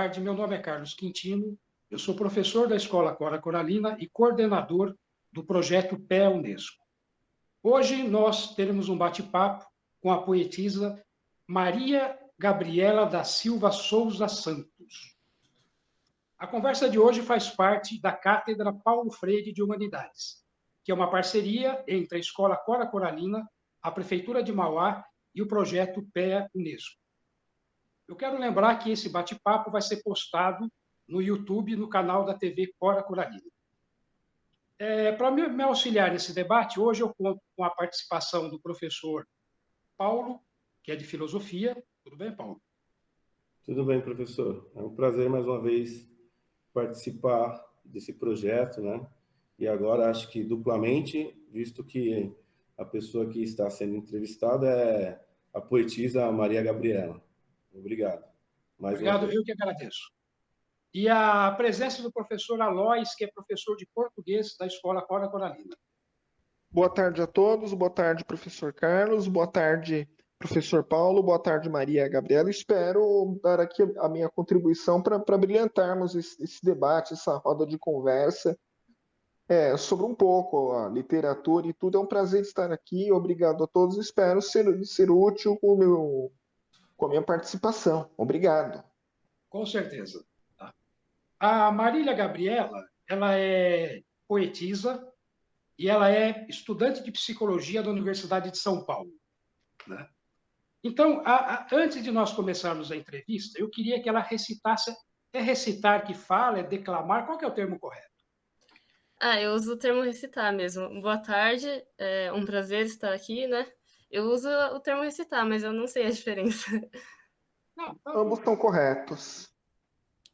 tarde. Meu nome é Carlos Quintino, eu sou professor da Escola Cora Coralina e coordenador do projeto PEA Unesco. Hoje nós teremos um bate-papo com a poetisa Maria Gabriela da Silva Souza Santos. A conversa de hoje faz parte da Cátedra Paulo Freire de Humanidades, que é uma parceria entre a Escola Cora Coralina, a Prefeitura de Mauá e o projeto PEA Unesco. Eu quero lembrar que esse bate-papo vai ser postado no YouTube, no canal da TV Cora Coralina. Para me auxiliar nesse debate, hoje eu conto com a participação do professor Paulo, que é de Filosofia. Tudo bem, Paulo? Tudo bem, professor. É um prazer, mais uma vez, participar desse projeto, né? E agora acho que duplamente, visto que a pessoa que está sendo entrevistada é a poetisa Maria Gabriela. Obrigado. Obrigado, eu que agradeço. E a presença do professor Alois, que é professor de português da Escola Cora Coralina. Boa tarde a todos, boa tarde, professor Carlos, boa tarde, professor Paulo, boa tarde, Maria Gabriela. Espero dar aqui a minha contribuição para brilhantarmos esse debate, essa roda de conversa sobre um pouco a literatura e tudo. É um prazer estar aqui, obrigado a todos, espero ser útil com a minha participação. Obrigado. Com certeza. A Marília Gabriela, ela é poetisa e ela é estudante de psicologia da Universidade de São Paulo, né? Então, antes de nós começarmos a entrevista, eu queria que ela recitasse. É recitar que fala, é declamar? Qual que é o termo correto? Eu uso o termo recitar mesmo. Boa tarde, é um prazer estar aqui, né? Eu uso o termo recitar, mas eu não sei a diferença. Não, Ambos estão corretos.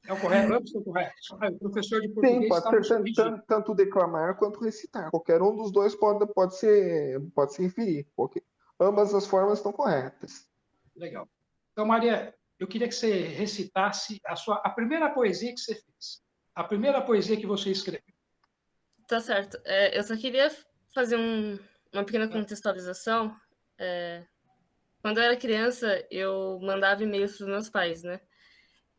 é o correto, ambos estão corretos. O professor de Sim, português pode está ser nos corrigindo. tanto declamar quanto recitar. Qualquer um dos dois pode se referir. Ambas as formas estão corretas. Legal. Então, Maria, eu queria que você recitasse a primeira poesia que você fez. A primeira poesia que você escreveu. Tá certo. Eu só queria fazer uma pequena contextualização. Quando eu era criança, eu mandava e-mails para os meus pais, né?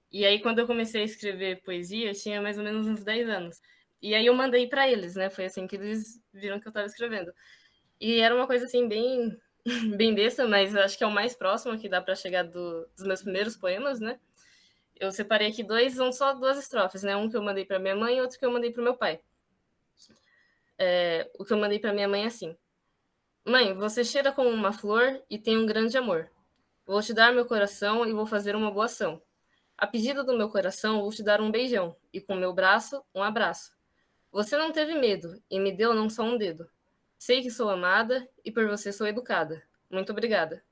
E aí, quando eu comecei a escrever poesia, eu tinha mais ou menos uns 10 anos. E aí eu mandei para eles, né? Foi assim que eles viram que eu estava escrevendo. E era uma coisa assim bem bem besta, mas eu acho que é o mais próximo que dá para chegar dos meus primeiros poemas, né? Eu separei aqui são só duas estrofes, né? Um que eu mandei para minha mãe e outro que eu mandei para o meu pai. O que eu mandei para minha mãe é assim: Mãe, você cheira como uma flor e tem um grande amor. Vou te dar meu coração e vou fazer uma boa ação. A pedido do meu coração, vou te dar um beijão e com meu braço, um abraço. Você não teve medo e me deu não só um dedo. Sei que sou amada e por você sou educada. Muito obrigada.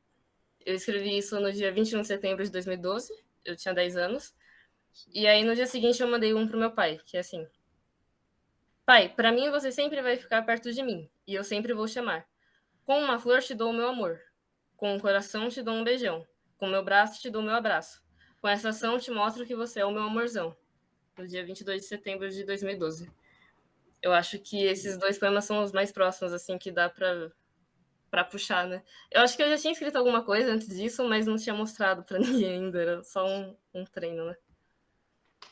Eu escrevi isso no dia 21 de setembro de 2012, eu tinha 10 anos. E aí no dia seguinte eu mandei um pro meu pai, que é assim: Pai, para mim você sempre vai ficar perto de mim e eu sempre vou te amar. Com uma flor te dou o meu amor. Com um coração te dou um beijão. Com meu braço te dou meu abraço. Com essa ação te mostro que você é o meu amorzão. No dia 22 de setembro de 2012. Eu acho que esses dois poemas são os mais próximos, assim, que dá pra puxar, né? Eu acho que eu já tinha escrito alguma coisa antes disso, mas não tinha mostrado pra ninguém ainda. Era só um treino, né?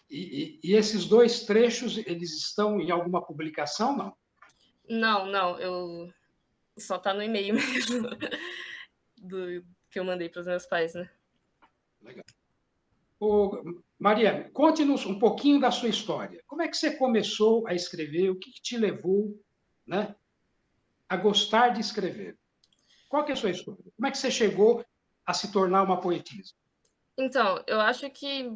E esses dois trechos, eles estão em alguma publicação, não? Não, eu só tá no e-mail mesmo do que eu mandei pros meus pais, né? Legal. Maria, conte-nos um pouquinho da sua história. Como é que você começou a escrever? O que te levou, né, a gostar de escrever? Qual que é a sua história? Como é que você chegou a se tornar uma poetisa? Então, eu acho que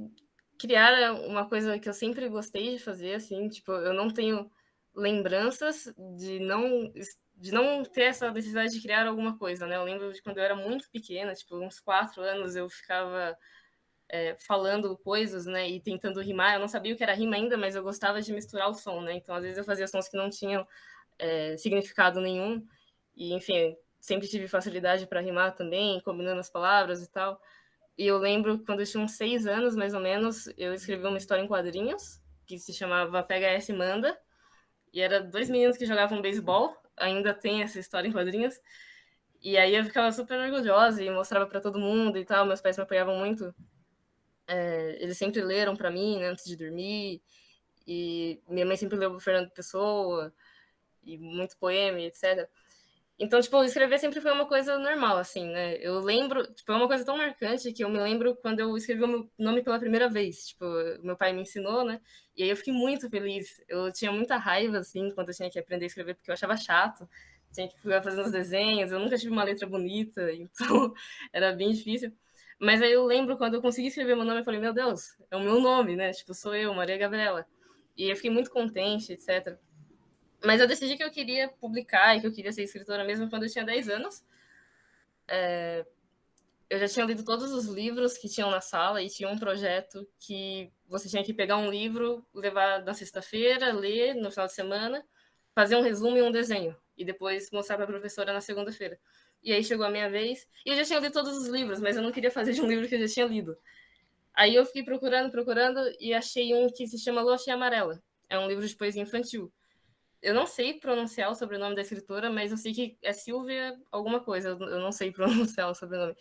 criar é uma coisa que eu sempre gostei de fazer, assim, tipo, eu não tenho lembranças de não ter essa necessidade de criar alguma coisa, né? Eu lembro de quando eu era muito pequena, tipo, uns 4 anos, eu ficava falando coisas, né, e tentando rimar. Eu não sabia o que era rima ainda, mas eu gostava de misturar o som, né? Então, às vezes eu fazia sons que não tinham significado nenhum, e, enfim, sempre tive facilidade para rimar também, combinando as palavras e tal. E eu lembro que quando eu tinha uns 6 anos, mais ou menos, eu escrevi uma história em quadrinhos, que se chamava Pega Essa e Manda, e era 2 meninos que jogavam beisebol, ainda tem essa história em quadrinhos, e aí eu ficava super orgulhosa e mostrava para todo mundo e tal, meus pais me apoiavam muito Eles sempre leram para mim, né, antes de dormir, e minha mãe sempre leu o Fernando Pessoa, e muito poema, etc. Então, tipo, escrever sempre foi uma coisa normal, assim, né? Eu lembro, tipo, é uma coisa tão marcante que eu me lembro quando eu escrevi o meu nome pela primeira vez. Tipo, meu pai me ensinou, né? E aí eu fiquei muito feliz. Eu tinha muita raiva, assim, quando eu tinha que aprender a escrever, porque eu achava chato. Tinha que ficar fazendo os desenhos, eu nunca tive uma letra bonita, então era bem difícil. Mas aí eu lembro quando eu consegui escrever meu nome, eu falei, meu Deus, é o meu nome, né? Tipo, sou eu, Maria Gabriela. E eu fiquei muito contente, etc. Mas eu decidi que eu queria publicar e que eu queria ser escritora mesmo quando eu tinha 10 anos. Eu já tinha lido todos os livros que tinham na sala e tinha um projeto que você tinha que pegar um livro, levar na sexta-feira, ler no final de semana, fazer um resumo e um desenho, e depois mostrar para a professora na segunda-feira. E aí chegou a minha vez, e eu já tinha lido todos os livros, mas eu não queria fazer de um livro que eu já tinha lido. Aí eu fiquei procurando, e achei um que se chama Lua Cheia Amarela. É um livro de poesia infantil. Eu não sei pronunciar o sobrenome da escritora, mas eu sei que é Silvia alguma coisa. Eu não sei pronunciar o sobrenome.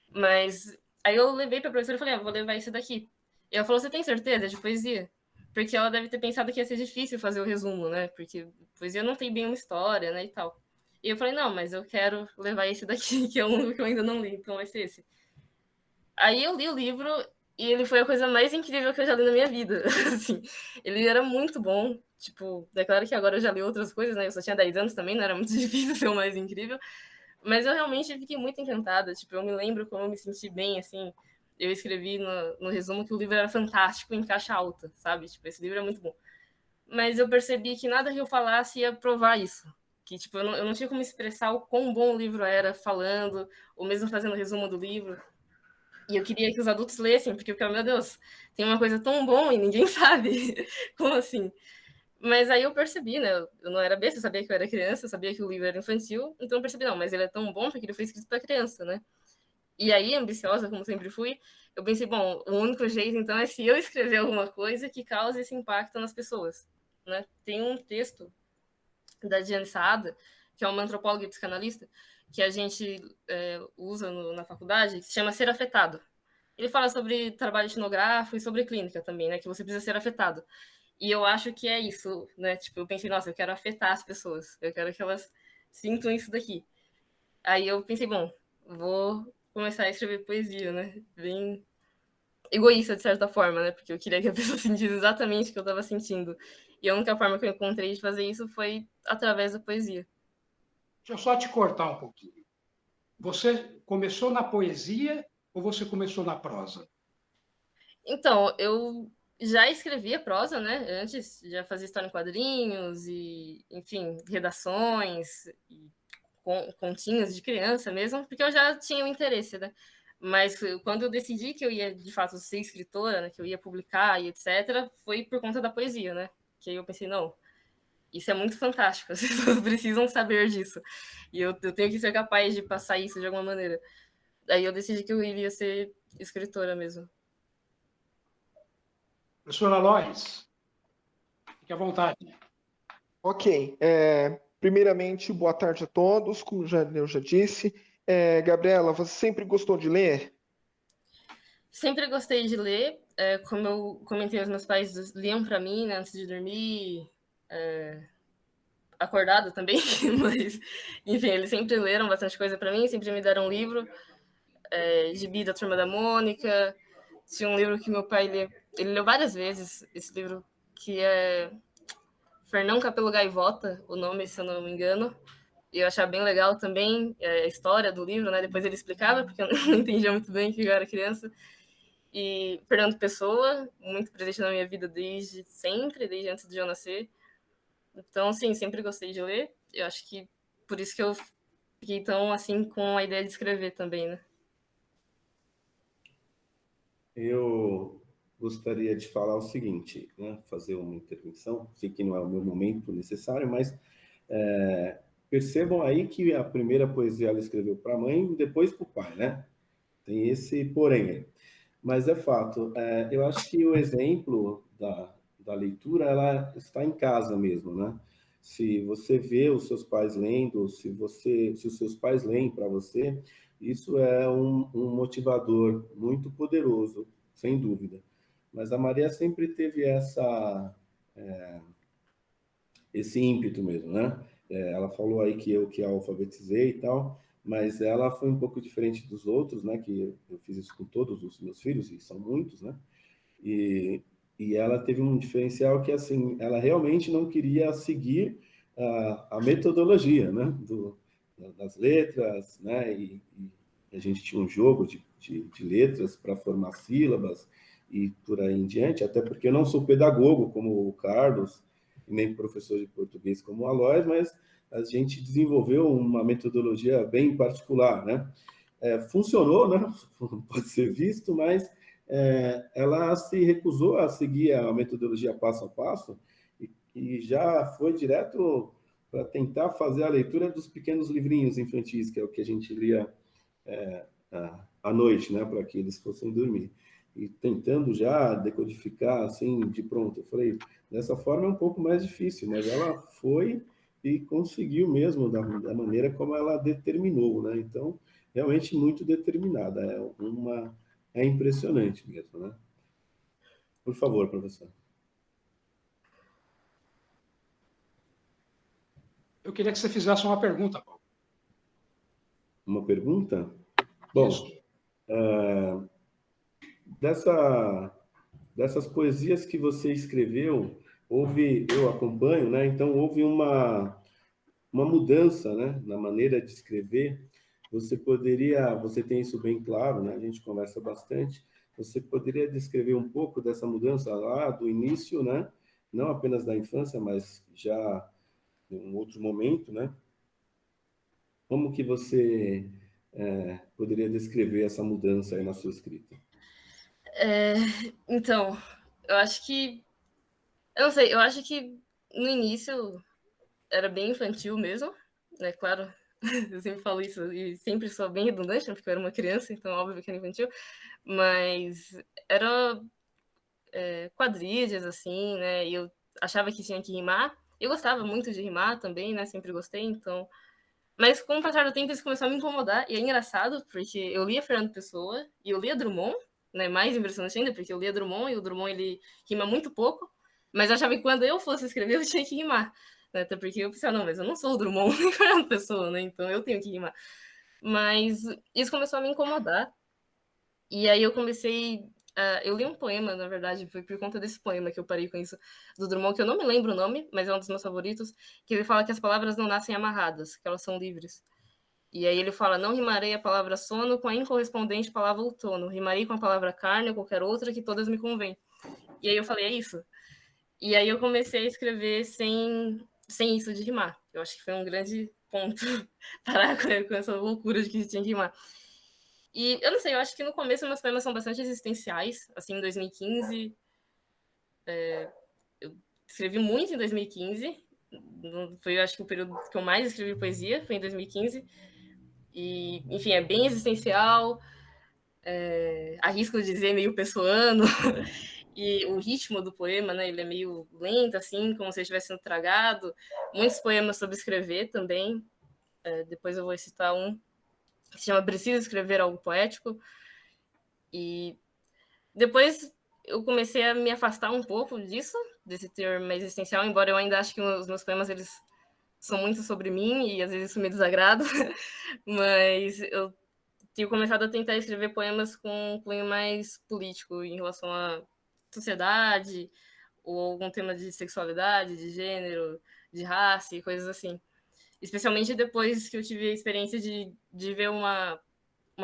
Mas aí eu levei pra professora e falei, vou levar esse daqui. E ela falou, você tem certeza? É de poesia? Porque ela deve ter pensado que ia ser difícil fazer o resumo, né? Porque poesia não tem bem uma história, né, e tal. E eu falei, não, mas eu quero levar esse daqui, que é um livro que eu ainda não li, então vai ser esse. Aí eu li o livro e ele foi a coisa mais incrível que eu já li na minha vida. Assim, ele era muito bom. Tipo, é claro que agora eu já li outras coisas, né? Eu só tinha 10 anos também, não era muito difícil ser o mais incrível. Mas eu realmente fiquei muito encantada. Tipo, eu me lembro como eu me senti bem, assim. Eu escrevi no resumo que o livro era fantástico em caixa alta, sabe? Tipo, esse livro é muito bom. Mas eu percebi que nada que eu falasse ia provar isso. Que, tipo, eu não tinha como expressar o quão bom o livro era falando, ou mesmo fazendo resumo do livro. E eu queria que os adultos lessem, porque eu ficava, meu Deus, tem uma coisa tão bom e ninguém sabe. Como assim? Mas aí eu percebi, né? Eu não era besta, eu sabia que eu era criança, eu sabia que o livro era infantil, então eu percebi, não, mas ele é tão bom porque ele foi escrito para criança, né? E aí, ambiciosa, como sempre fui, eu pensei, bom, o único jeito, então, é se eu escrever alguma coisa que cause esse impacto nas pessoas, né? Tem um texto da Diane Saada, que é uma antropóloga e psicanalista, que a gente usa na faculdade, que se chama Ser Afetado. Ele fala sobre trabalho etnográfico e sobre clínica também, né? Que você precisa ser afetado. E eu acho que é isso, né? Tipo, eu pensei, nossa, eu quero afetar as pessoas. Eu quero que elas sintam isso daqui. Aí eu pensei, bom, vou começar a escrever poesia, né? Bem egoísta, de certa forma, né? Porque eu queria que a pessoa sentisse exatamente o que eu estava sentindo. E a única forma que eu encontrei de fazer isso foi através da poesia. Deixa eu só te cortar um pouquinho. Você começou na poesia ou você começou na prosa? Então, eu já escrevia prosa, né? Antes já fazia história em quadrinhos e, enfim, redações e continhos de criança mesmo, porque eu já tinha o interesse, né? Mas quando eu decidi que eu ia, de fato, ser escritora, né, que eu ia publicar e etc., foi por conta da poesia, né? Que aí eu pensei, não, isso é muito fantástico, as pessoas precisam saber disso. E eu tenho que ser capaz de passar isso de alguma maneira. Aí eu decidi que eu iria ser escritora mesmo. Professora Lois, fique à vontade. Ok. Primeiramente, boa tarde a todos, como eu já disse. Gabriela, você sempre gostou de ler? Sempre gostei de ler. Como eu comentei, os meus pais liam para mim, né, antes de dormir, acordado também, mas enfim, eles sempre leram bastante coisa para mim, sempre me deram um livro, Gibi da Turma da Mônica. Tinha um livro que meu pai ele leu várias vezes, esse livro que é Fernão Capelo Gaivota, o nome, se eu não me engano. E eu achava bem legal também a história do livro, né? Depois ele explicava, porque eu não entendia muito bem que eu era criança. E Fernando Pessoa, muito presente na minha vida desde sempre, desde antes de eu nascer. Então, sim, sempre gostei de ler. Eu acho que por isso que eu fiquei tão assim com a ideia de escrever também, né? Eu gostaria de falar o seguinte, né? Fazer uma intervenção. Sei que não é o meu momento necessário, mas percebam aí que a primeira poesia ela escreveu para a mãe e depois para o pai, né? Tem esse porém aí. Mas é fato. Eu acho que o exemplo da leitura ela está em casa mesmo, né? Se você vê os seus pais lendo, se os seus pais leem para você, isso é um motivador muito poderoso sem dúvida. Mas a Maria sempre teve esse ímpeto mesmo, né? Ela falou aí que eu que a alfabetizei e tal, mas ela foi um pouco diferente dos outros, né? Que eu fiz isso com todos os meus filhos, e são muitos, né? E ela teve um diferencial que, assim, ela realmente não queria seguir a metodologia, né? Das letras, né? E a gente tinha um jogo de letras para formar sílabas e por aí em diante, até porque eu não sou pedagogo como o Carlos, e nem professor de português como o Aloys, mas a gente desenvolveu uma metodologia bem particular, né? Funcionou, né? Pode ser visto, mas ela se recusou a seguir a metodologia passo a passo e já foi direto para tentar fazer a leitura dos pequenos livrinhos infantis, que é o que a gente lia à noite, né? Para que eles fossem dormir. E tentando já decodificar assim de pronto. Eu falei, dessa forma é um pouco mais difícil, mas ela foi e conseguiu mesmo da maneira como ela determinou, né? Então, realmente muito determinada. É impressionante mesmo, né? Por favor, professor. Eu queria que você fizesse uma pergunta, Paulo. Uma pergunta? Bom, dessas poesias que você escreveu, eu acompanho, né? Então houve uma mudança, né, na maneira de escrever. Você tem isso bem claro, né? A gente conversa bastante. Você poderia descrever um pouco dessa mudança lá do início, né? Não apenas da infância, mas já em um outro momento, né? Como que você poderia descrever essa mudança aí na sua escrita? Então, eu acho que... Eu não sei, eu acho que no início era bem infantil mesmo, né? Claro, eu sempre falo isso e sempre sou bem redundante, né? Porque eu era uma criança, então óbvio que era infantil. Mas era quadrilhas, assim, né? E eu achava que tinha que rimar. Eu gostava muito de rimar também, né? Sempre gostei, então... Mas com o passar do tempo isso começou a me incomodar. E é engraçado, porque eu lia Fernando Pessoa e eu lia Drummond, né? Mais impressionante ainda, porque eu lia Drummond e o Drummond, ele rima muito pouco. Mas eu achava que quando eu fosse escrever, eu tinha que rimar. Né? Até porque eu pensava, não, mas eu não sou o Drummond nem Fernando Pessoa, né? Então eu tenho que rimar. Mas isso começou a me incomodar. E aí eu comecei... eu li um poema, na verdade, foi por conta desse poema que eu parei com isso, do Drummond, que eu não me lembro o nome, mas é um dos meus favoritos, que ele fala que as palavras não nascem amarradas, que elas são livres. E aí ele fala, não rimarei a palavra sono com a incorrespondente palavra outono, rimarei com a palavra carne ou qualquer outra que todas me convêm. E aí eu falei, é isso. E aí eu comecei a escrever sem isso de rimar. Eu acho que foi um grande ponto parar com essa loucura de que tinha que rimar. E eu não sei, eu acho que no começo meus poemas são bastante existenciais. Assim, em 2015, eu escrevi muito em 2015. Foi, eu acho que o período que eu mais escrevi poesia foi em 2015. E, enfim, é bem existencial. Arrisco dizer meio pessoano. E o ritmo do poema, né, ele é meio lento, assim, como se ele estivesse sendo tragado. Muitos poemas sobre escrever também. Depois eu vou citar um que se chama Preciso Escrever Algo Poético. E depois eu comecei a me afastar um pouco disso, desse teor mais existencial, embora eu ainda ache que os meus poemas eles são muito sobre mim e às vezes isso me desagrada, mas eu tenho começado a tentar escrever poemas com um cunho mais político em relação à sociedade ou algum tema de sexualidade, de gênero, de raça e coisas assim. Especialmente depois que eu tive a experiência de ver uma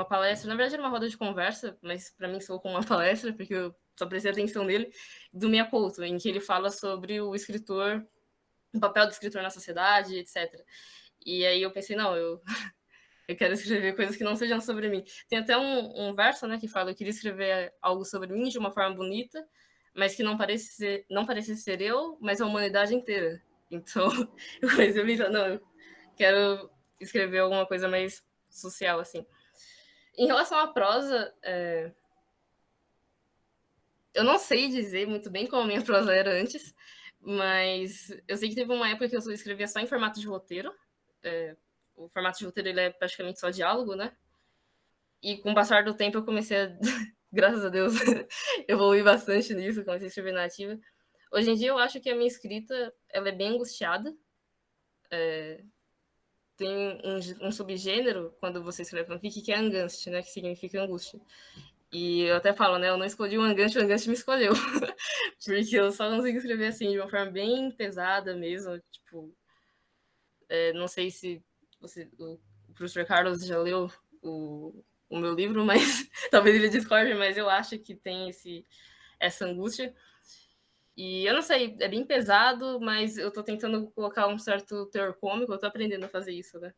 palestra, na verdade era uma roda de conversa, mas para mim soou como uma palestra, porque eu só prestei atenção nele, do Mia Couto, em que ele fala sobre o escritor, o papel do escritor na sociedade, etc. E aí eu pensei, não, eu quero escrever coisas que não sejam sobre mim. Tem até um verso, né, que fala, eu queria escrever algo sobre mim de uma forma bonita, mas que não parecesse ser eu, mas a humanidade inteira. Então, eu pensei, não, eu quero escrever alguma coisa mais social, assim. Em relação à prosa, eu não sei dizer muito bem como a minha prosa era antes, mas eu sei que teve uma época que eu escrevia só em formato de roteiro. O formato de roteiro ele é praticamente só diálogo, né? E com o passar do tempo eu comecei a graças a Deus, evolui bastante nisso, comecei a escrever narrativa. Hoje em dia eu acho que a minha escrita ela é bem angustiada. Tem um subgênero, quando você escreve fanfic, que é angústia, né? Que significa angústia. E eu até falo, né? Eu não escolhi o angústia me escolheu. Porque eu só consigo escrever assim, de uma forma bem pesada mesmo. Tipo, não sei se o professor Carlos já leu o meu livro, mas talvez ele discorde, mas eu acho que tem essa angústia. E eu não sei, é bem pesado, mas eu tô tentando colocar um certo teor cômico, eu tô aprendendo a fazer isso, né?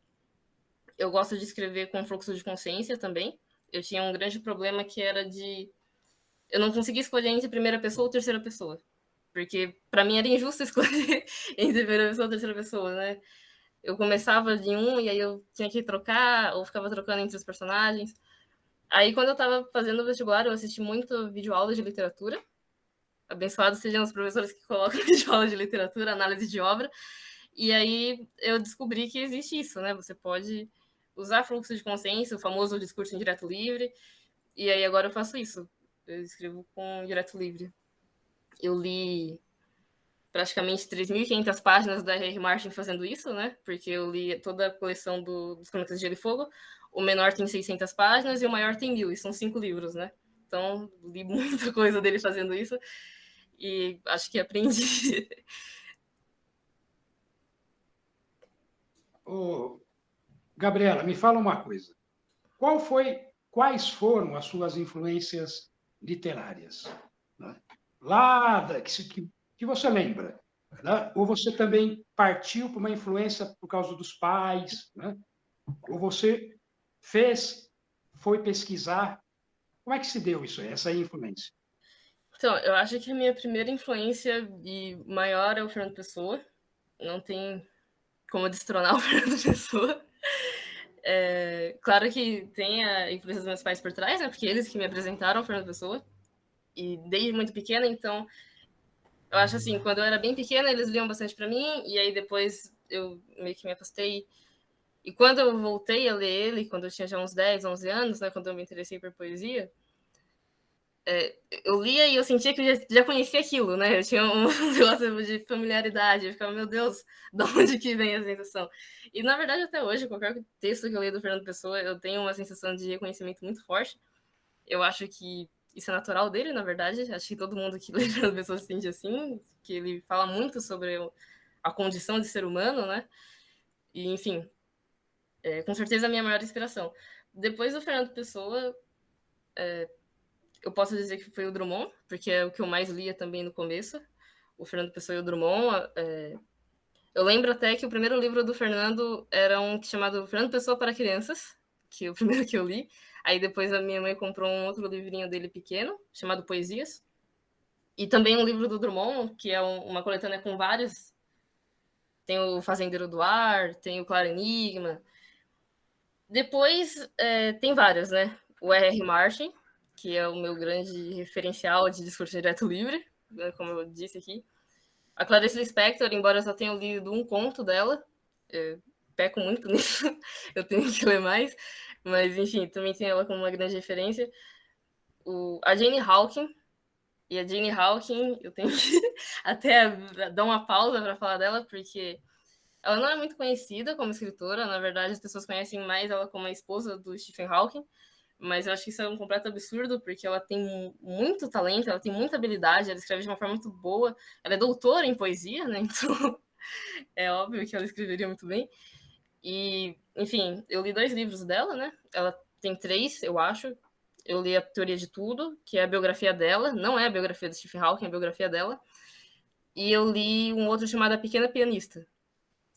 Eu gosto de escrever com fluxo de consciência também. Eu tinha um grande problema que era de... Eu não conseguia escolher entre primeira pessoa ou terceira pessoa. Porque para mim era injusto escolher entre primeira pessoa ou terceira pessoa, né? Eu começava de um e aí eu tinha que trocar, ou ficava trocando entre os personagens. Aí quando eu tava fazendo o vestibular, eu assisti muito videoaula de literatura. Abençoados sejam os professores que colocam videoaula de literatura, análise de obra. E aí eu descobri que existe isso, né? Você pode usar fluxo de consciência, o famoso discurso em direto livre. E aí agora eu faço isso. Eu escrevo com direto livre. Eu li praticamente 3.500 páginas da R.R. Martin fazendo isso, né? Porque eu li toda a coleção dos Crônicas de Gelo e Fogo. O menor tem 600 páginas e o maior tem 1.000, e são 5 livros, né? Então, li muita coisa dele fazendo isso e acho que aprendi. Ô, Gabriela, me fala uma coisa. Quais foram as suas influências literárias? Né? Lá, que você lembra? Né? Ou você também partiu para uma influência por causa dos pais? Né? Ou você foi pesquisar? Como é que se deu isso, essa influência? Então, eu acho que a minha primeira influência e maior é o Fernando Pessoa. Não tem como destronar o Fernando Pessoa. Claro que tem a influência dos meus pais por trás, né? Porque eles que me apresentaram o Fernando Pessoa. E desde muito pequena, então... Eu acho assim, quando eu era bem pequena, eles liam bastante para mim. E aí depois eu meio que me afastei. E quando eu voltei a ler ele, quando eu tinha já uns 10, 11 anos, né? Quando eu me interessei por poesia... eu lia e eu sentia que eu já conhecia aquilo, né? Eu tinha um negócio de familiaridade. Eu ficava, meu Deus, de onde que vem a sensação? E, na verdade, até hoje, qualquer texto que eu leio do Fernando Pessoa, eu tenho uma sensação de reconhecimento muito forte. Eu acho que isso é natural dele, na verdade. Acho que todo mundo que lê Fernando Pessoa se sente assim, que ele fala muito sobre a condição de ser humano, né? E, enfim, com certeza a minha maior inspiração. Depois do Fernando Pessoa... eu posso dizer que foi o Drummond, porque é o que eu mais lia também no começo. O Fernando Pessoa e o Drummond. Eu lembro até que o primeiro livro do Fernando era um chamado Fernando Pessoa para Crianças, que é o primeiro que eu li. Aí depois a minha mãe comprou um outro livrinho dele pequeno, chamado Poesias. E também um livro do Drummond, que é uma coletânea com vários. Tem o Fazendeiro do Ar, tem o Claro Enigma. Depois tem vários, né? O R.R. Martin, que é o meu grande referencial de discurso direto livre, né, como eu disse aqui. A Clarice Lispector, embora eu só tenha lido um conto dela, peco muito nisso, eu tenho que ler mais, mas enfim, também tem ela como uma grande referência. A Jane Hawking, e a Jane Hawking, eu tenho que até dar uma pausa para falar dela, porque ela não é muito conhecida como escritora, na verdade as pessoas conhecem mais ela como a esposa do Stephen Hawking, mas eu acho que isso é um completo absurdo, porque ela tem muito talento, ela tem muita habilidade, ela escreve de uma forma muito boa, ela é doutora em poesia, né? Então é óbvio que ela escreveria muito bem. E, enfim, eu li 2 livros dela, né? Ela tem 3, eu acho. Eu li A Teoria de Tudo, que é a biografia dela, não é a biografia do Stephen Hawking, é a biografia dela. E eu li um outro chamado A Pequena Pianista,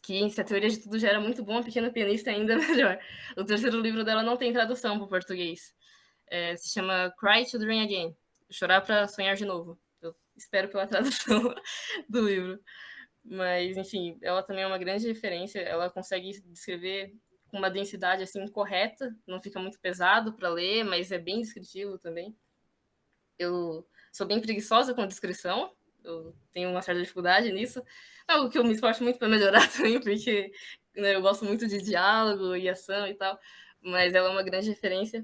que se a teoria de tudo já era muito bom, a Pequena Pianista ainda é melhor. O terceiro livro dela não tem tradução para o português. Se chama Cry to Dream Again, Chorar para Sonhar de Novo. Eu espero pela tradução do livro. Mas, enfim, ela também é uma grande referência. Ela consegue descrever com uma densidade assim correta, não fica muito pesado para ler, mas é bem descritivo também. Eu sou bem preguiçosa com descrição, eu tenho uma certa dificuldade nisso. É algo que eu me esforço muito para melhorar também, porque né, eu gosto muito de diálogo e ação e tal, mas ela é uma grande referência.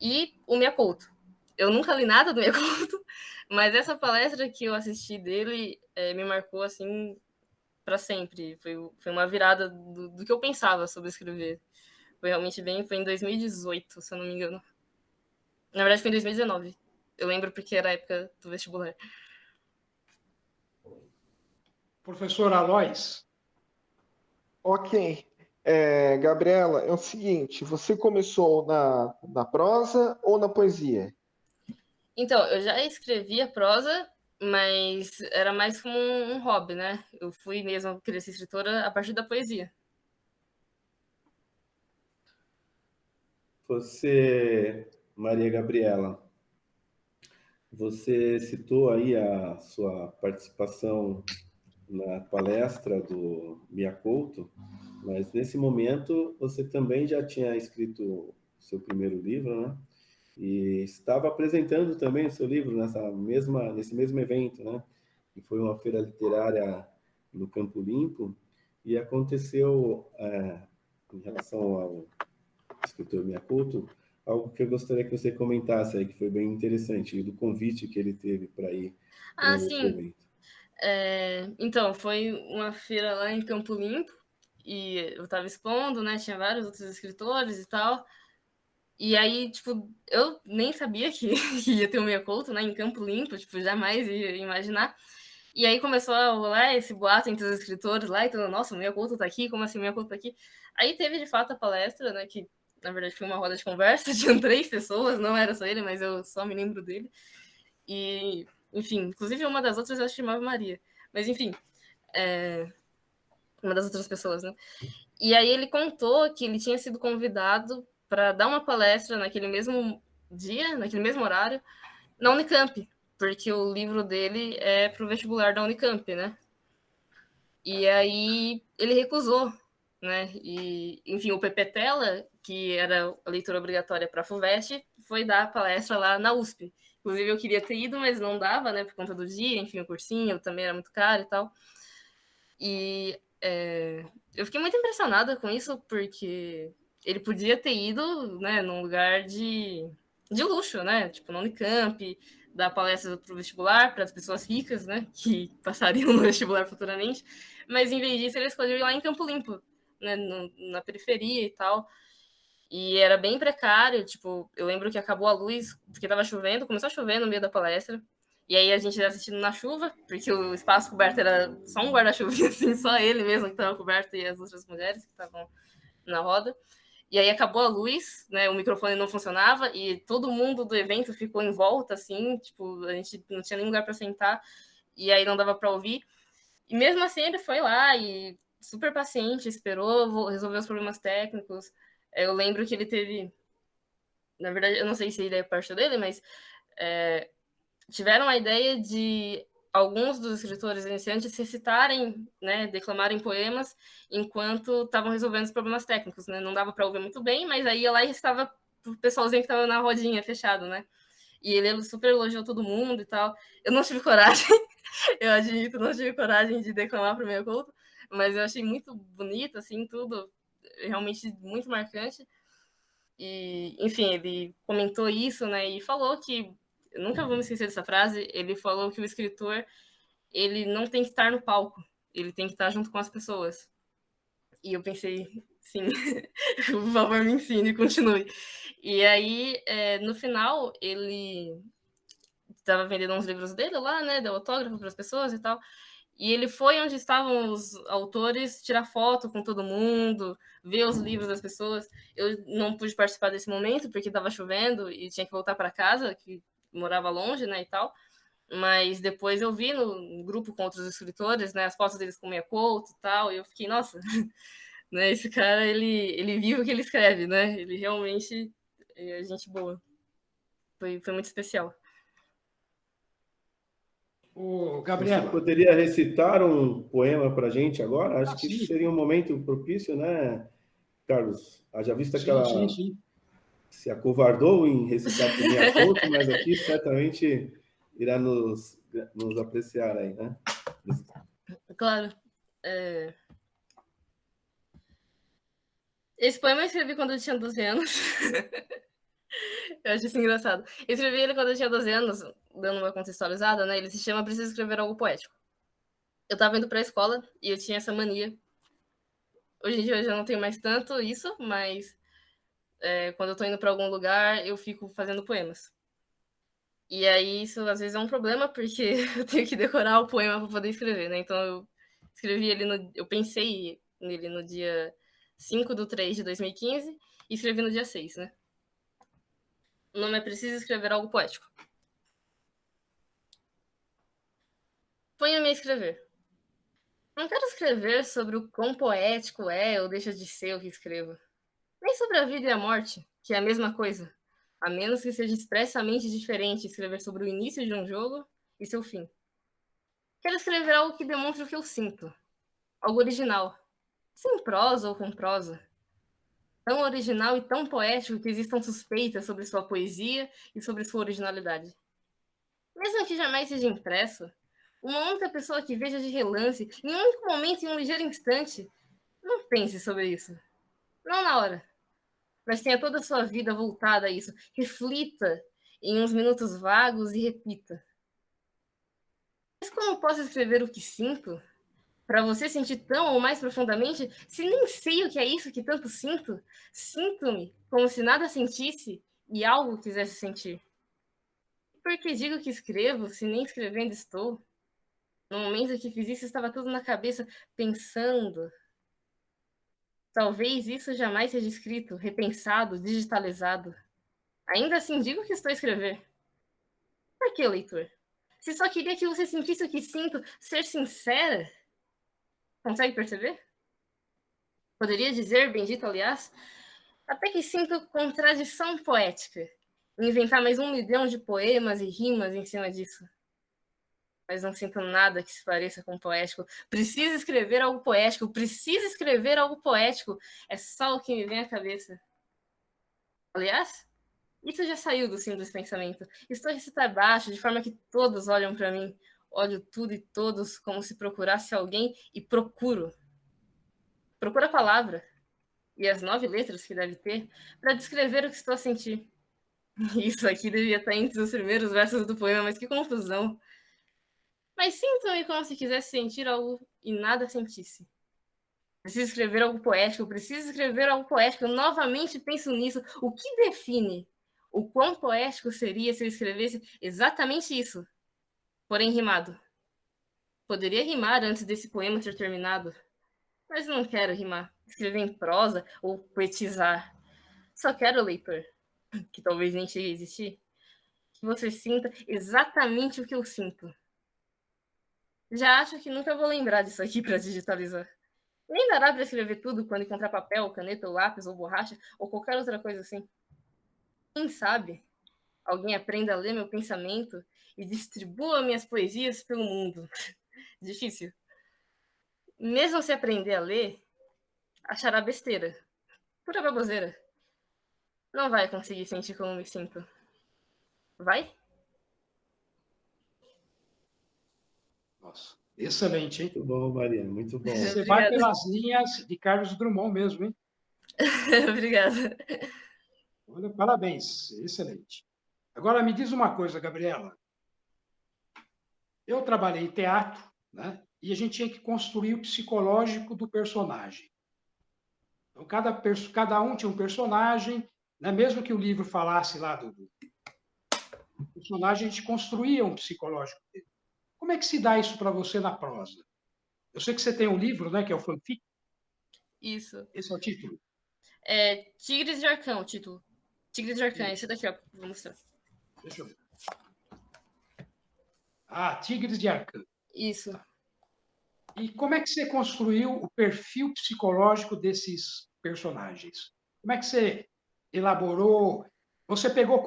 e o Miyakoto. Eu nunca li nada do Miyakoto, mas essa palestra que eu assisti dele me marcou assim para sempre. Foi uma virada do que eu pensava sobre escrever. Foi realmente bem. Foi em 2018, se eu não me engano. Na verdade, foi em 2019. Eu lembro porque era a época do vestibular. Professor Alois. Ok. Gabriela, é o seguinte, você começou na prosa ou na poesia? Então, eu já escrevia prosa, mas era mais como um hobby, né? Eu fui mesmo querer ser escritora a partir da poesia. Você, Maria Gabriela, você citou aí a sua participação na palestra do Miyakoto, mas nesse momento você também já tinha escrito o seu primeiro livro, né? E estava apresentando também o seu livro nesse mesmo evento, né? Que foi uma feira literária no Campo Limpo, e aconteceu, em relação ao escritor Miyakoto, algo que eu gostaria que você comentasse aí, que foi bem interessante, e do convite que ele teve para ir para Ah, esse sim. evento. Então, foi uma feira lá em Campo Limpo, e eu estava expondo, né? Tinha vários outros escritores e tal. E aí, tipo, eu nem sabia que, que ia ter o Miyakoto, né, em Campo Limpo, tipo, jamais ia imaginar. E aí começou a rolar esse boato entre os escritores lá, então, nossa, o Miyakoto tá aqui, como assim o Miyakoto tá aqui? Aí teve, de fato, a palestra, né, que, na verdade, foi uma roda de conversa, tinham 3 pessoas, não era só ele, mas eu só me lembro dele. E, enfim, inclusive uma das outras eu acho que chamava Maria. Mas, enfim, uma das outras pessoas, né? E aí ele contou que ele tinha sido convidado para dar uma palestra naquele mesmo dia, naquele mesmo horário, na Unicamp, porque o livro dele é para o vestibular da Unicamp, né? E aí ele recusou, né? E, enfim, o PPTela, que era a leitura obrigatória para a FUVEST, foi dar a palestra lá na USP. Inclusive eu queria ter ido, mas não dava, né? Por conta do dia, enfim, o cursinho também era muito caro e tal. E eu fiquei muito impressionada com isso, porque ele podia ter ido, né, num lugar de luxo, né? Tipo, na Unicamp, dar palestras para o vestibular, para as pessoas ricas, né? Que passariam no vestibular futuramente. Mas, em vez disso, ele escolheu ir lá em Campo Limpo, né, na periferia e tal. E era bem precário, tipo, eu lembro que acabou a luz, porque tava chovendo, começou a chover no meio da palestra. E aí a gente assistindo na chuva, porque o espaço coberto era só um guarda-chuva, assim, só ele mesmo que estava coberto e as outras mulheres que estavam na roda. E aí acabou a luz, né? O microfone não funcionava e todo mundo do evento ficou em volta, assim, tipo, a gente não tinha nem lugar para sentar e aí não dava para ouvir. E mesmo assim ele foi lá e super paciente, esperou, resolveu os problemas técnicos. Eu lembro que ele teve, na verdade, eu não sei se ele é parte dele, mas tiveram a ideia de alguns dos escritores iniciantes recitarem, né, declamarem poemas enquanto estavam resolvendo os problemas técnicos, né? Não dava para ouvir muito bem, mas aí ia lá e recitava pro pessoalzinho que estava na rodinha fechado, né? E ele super elogiou todo mundo e tal. Eu não tive coragem, eu admito, não tive coragem de declamar pro meu culto, mas eu achei muito bonito, assim, tudo realmente muito marcante. E, enfim, ele comentou isso, né? E falou que, eu nunca vou me esquecer dessa frase, ele falou que o escritor, ele não tem que estar no palco, ele tem que estar junto com as pessoas. E eu pensei, sim, por favor, me ensine e continue. E aí, no final, ele estava vendendo uns livros dele lá, né? Deu autógrafo para as pessoas e tal. E ele foi onde estavam os autores, tirar foto com todo mundo, ver os livros das pessoas. Eu não pude participar desse momento porque estava chovendo e tinha que voltar para casa, que morava longe, né, e tal. Mas depois eu vi no grupo com outros escritores, né, as fotos deles com Miyakoto e tal, e eu fiquei, nossa, né, esse cara, ele vive o que ele escreve, né? Ele realmente é gente boa. Foi muito especial. Ô, Você Gabriela. poderia recitar um poema para a gente agora? Acho que Sim, seria um momento propício, né, Carlos? Haja vista que sim, sim, ela sim. se acovardou em recitar por minha conta, mas aqui certamente irá nos apreciar aí, né? Claro. Esse poema eu escrevi quando eu tinha 12 anos. Eu acho isso engraçado. Eu escrevi ele quando eu tinha 12 anos, dando uma contextualizada, né? Ele se chama Preciso Escrever Algo Poético. Eu tava indo pra escola e eu tinha essa mania. Hoje em dia eu já não tenho mais tanto isso, mas quando eu tô indo pra algum lugar, eu fico fazendo poemas. E aí isso às vezes é um problema, porque eu tenho que decorar o poema pra poder escrever, né? Então eu escrevi ele eu pensei nele no dia 5/3/2015 e escrevi no dia 6, né? O nome é Preciso Escrever Algo Poético. Ponha-me a escrever. Não quero escrever sobre o quão poético é ou deixa de ser o que escrevo. Nem sobre a vida e a morte, que é a mesma coisa. A menos que seja expressamente diferente escrever sobre o início de um jogo e seu fim. Quero escrever algo que demonstre o que eu sinto. Algo original. Sem prosa ou com prosa. Tão original e tão poético que existam suspeitas sobre sua poesia e sobre sua originalidade. Mesmo que jamais seja impresso, uma única pessoa que veja de relance, em um único momento, em um ligeiro instante, não pense sobre isso. Não na hora. Mas tenha toda a sua vida voltada a isso. Reflita em uns minutos vagos e repita. Mas como posso escrever o que sinto? Para você sentir tão ou mais profundamente, se nem sei o que é isso que tanto sinto, sinto-me como se nada sentisse e algo quisesse sentir. Por que digo que escrevo, se nem escrevendo estou? No momento que fiz isso, estava tudo na cabeça, pensando. Talvez isso jamais seja escrito, repensado, digitalizado. Ainda assim, digo que estou a escrever. Por que, leitor? Se só queria que você sentisse o que sinto, ser sincera. Consegue perceber? Poderia dizer, bendito aliás, até que sinto contradição poética. Inventar mais 1 milhão de poemas e rimas em cima disso. Mas não sinto nada que se pareça com poético. Preciso escrever algo poético, preciso escrever algo poético. É só o que me vem à cabeça. Aliás, isso já saiu do simples pensamento. Estou a recitar baixo, de forma que todos olham para mim. Olho tudo e todos como se procurasse alguém e procuro. Procuro a palavra e as 9 letras que deve ter para descrever o que estou a sentir. Isso aqui devia estar entre os primeiros versos do poema, mas que confusão. Mas sinto-me como se quisesse sentir algo e nada sentisse. Preciso escrever algo poético, preciso escrever algo poético. Eu novamente penso nisso. O que define o quão poético seria se eu escrevesse exatamente isso, porém rimado? Poderia rimar antes desse poema ter terminado, mas não quero rimar, escrever em prosa ou poetizar. Só quero, leitor, que talvez nem chegue a existir, que você sinta exatamente o que eu sinto. Já acho que nunca vou lembrar disso aqui para digitalizar. Nem dará para escrever tudo quando encontrar papel, caneta, ou lápis, ou borracha, ou qualquer outra coisa assim. Quem sabe alguém aprenda a ler meu pensamento e distribua minhas poesias pelo mundo. Difícil. Mesmo se aprender a ler, achará besteira. Pura baboseira. Não vai conseguir sentir como me sinto. Vai? Nossa, excelente, hein? Muito bom, Mariana, muito bom. Você vai pelas linhas de Carlos Drummond mesmo, hein? Obrigada. Olha, parabéns, excelente. Agora me diz uma coisa, Gabriela. Eu trabalhei em teatro, né? E a gente tinha que construir o psicológico do personagem. Então, cada um tinha um personagem, né? Mesmo que o livro falasse lá do personagem, a gente construía um psicológico dele. Como é que se dá isso para você na prosa? Eu sei que você tem um livro, né, que é o Fanfic. Isso. Esse é o título? É Tigres de Arcã, o título. Tigres de Arcã, esse daqui, ó. Vou mostrar. Deixa eu ver. Ah, Tigres de Arcã. Isso. E como é que você construiu o perfil psicológico desses personagens? Como é que você elaborou? Você pegou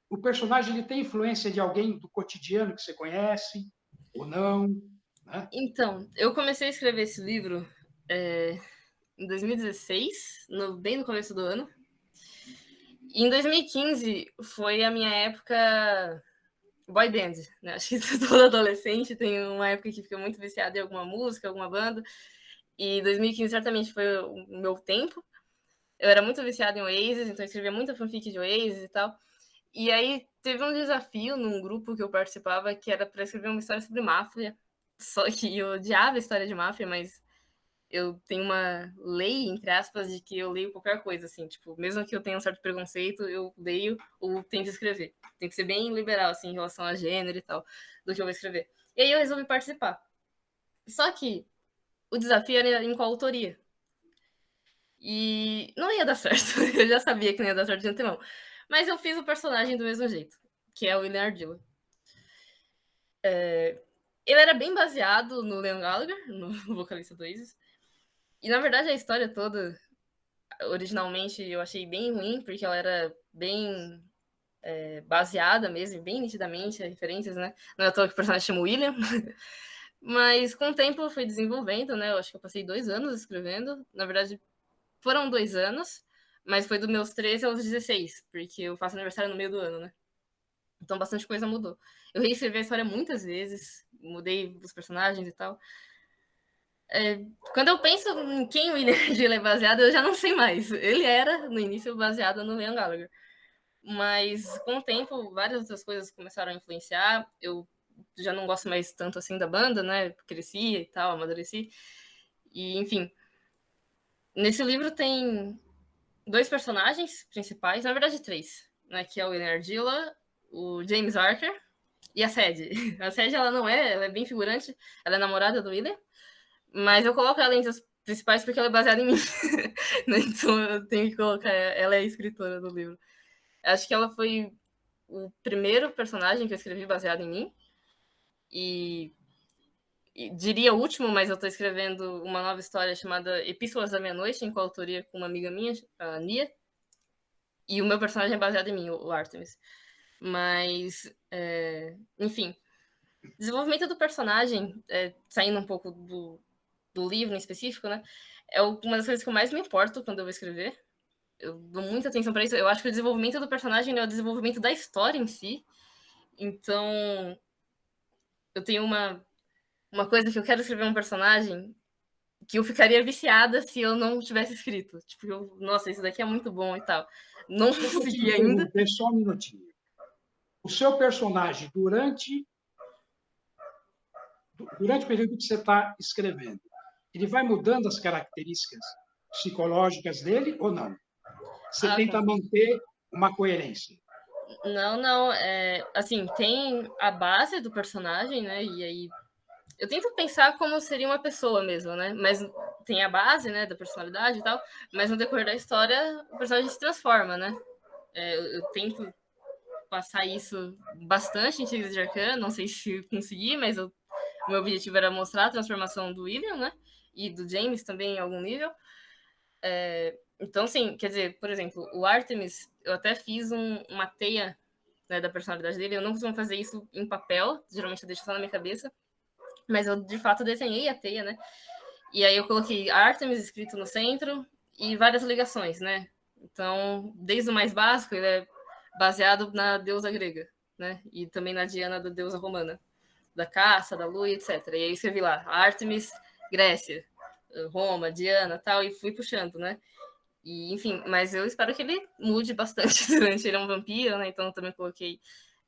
o personagem, ele tem influência de alguém do cotidiano que você conhece ou não, né? Então, eu comecei a escrever esse livro em 2016, bem no começo do ano. E em 2015 foi a minha época boy band, né? Acho que todo adolescente tem uma época que fica muito viciado em alguma música, alguma banda. E 2015 certamente foi o meu tempo. Eu era muito viciada em Oasis, então eu escrevia muita fanfic de Oasis e tal. E aí teve um desafio num grupo que eu participava que era para escrever uma história sobre máfia. Só que eu odiava a história de máfia, mas eu tenho uma lei, entre aspas, de que eu leio qualquer coisa, assim, tipo, mesmo que eu tenha um certo preconceito, eu leio ou tento escrever. Tem que ser bem liberal, assim, em relação a gênero e tal, do que eu vou escrever. E aí eu resolvi participar. Só que o desafio era em coautoria. E não ia dar certo. Eu já sabia que não ia dar certo de antemão. Mas eu fiz o personagem do mesmo jeito, que é o William Ardilla. Ele era bem baseado no Liam Gallagher, no vocalista do Oasis. E na verdade a história toda, originalmente, eu achei bem ruim, porque ela era bem baseada mesmo, bem nitidamente, referências, né? Não é à toa que o personagem chama William. Mas com o tempo eu fui desenvolvendo, né? Eu acho que eu passei 2 anos escrevendo. Na verdade, foram 2 anos, mas foi dos meus 13 aos 16, porque eu faço aniversário no meio do ano, né? Então bastante coisa mudou. Eu reescrevi a história muitas vezes, mudei os personagens e tal. Quando eu penso em quem o William Ardilla é baseado, eu já não sei mais. Ele era, no início, baseado no Liam Gallagher. Mas com o tempo, várias outras coisas começaram a influenciar. Eu já não gosto mais tanto assim da banda, né? Cresci e tal, amadureci. E, enfim. Nesse livro tem 2 personagens principais, na verdade 3, né? Que é o William Ardilla, o James Archer e a Sadie. A Sadie, ela é bem figurante, ela é namorada do William, mas eu coloco ela entre as principais porque ela é baseada em mim. Então eu tenho que colocar, ela é a escritora do livro. Acho que ela foi o primeiro personagem que eu escrevi baseado em mim. E diria o último, mas eu estou escrevendo uma nova história chamada Epístolas da Meia-Noite, em coautoria com uma amiga minha, a Nia. E o meu personagem é baseado em mim, o Artemis. Mas, enfim, desenvolvimento do personagem, saindo um pouco do livro em específico, né? É uma das coisas que eu mais me importo quando eu vou escrever. Eu dou muita atenção para isso. Eu acho que o desenvolvimento do personagem é o desenvolvimento da história em si. Então, eu tenho uma coisa que eu quero escrever um personagem que eu ficaria viciada se eu não tivesse escrito. Tipo, nossa, isso daqui é muito bom e tal. Não consegui ainda. Só um minutinho. O seu personagem, durante o período que você está escrevendo, ele vai mudando as características psicológicas dele ou não? Você tenta manter uma coerência? Não. Assim, tem a base do personagem, né? E aí eu tento pensar como seria uma pessoa mesmo, né? Mas tem a base, né, da personalidade e tal, mas no decorrer da história o personagem se transforma, né? Eu tento passar isso bastante em Tigres de Arcana, não sei se consegui, mas o meu objetivo era mostrar a transformação do William, né? E do James também em algum nível. Então, sim, quer dizer, por exemplo, o Artemis, eu até fiz uma teia, né, da personalidade dele. Eu não costumo fazer isso em papel, geralmente eu deixo só na minha cabeça, mas eu de fato desenhei a teia, né? E aí eu coloquei Artemis escrito no centro e várias ligações, né? Então, desde o mais básico, ele é baseado na deusa grega, né? E também na Diana, da deusa romana, da caça, da lua, etc. E aí eu escrevi lá, Artemis, Grécia, Roma, Diana, tal, e fui puxando, né? E, enfim, mas eu espero que ele mude bastante durante. Ele é um vampiro, né? Então eu também coloquei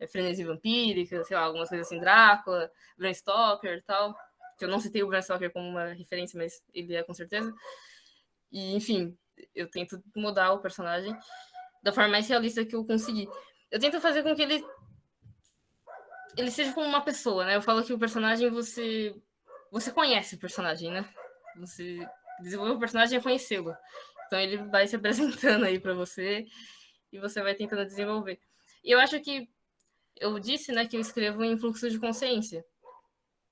frenesi vampírica, sei lá, algumas coisas assim, Drácula, Bram Stoker e tal. Que eu não citei o Bram Stoker como uma referência, mas ele é com certeza. E, enfim, eu tento mudar o personagem da forma mais realista que eu consegui. Eu tento fazer com que ele seja como uma pessoa, né? Eu falo que o personagem, você conhece o personagem, né? Você desenvolver o personagem é conhecê-lo. Então ele vai se apresentando aí para você e você vai tentando desenvolver. E eu acho que eu disse, né, que eu escrevo em fluxo de consciência.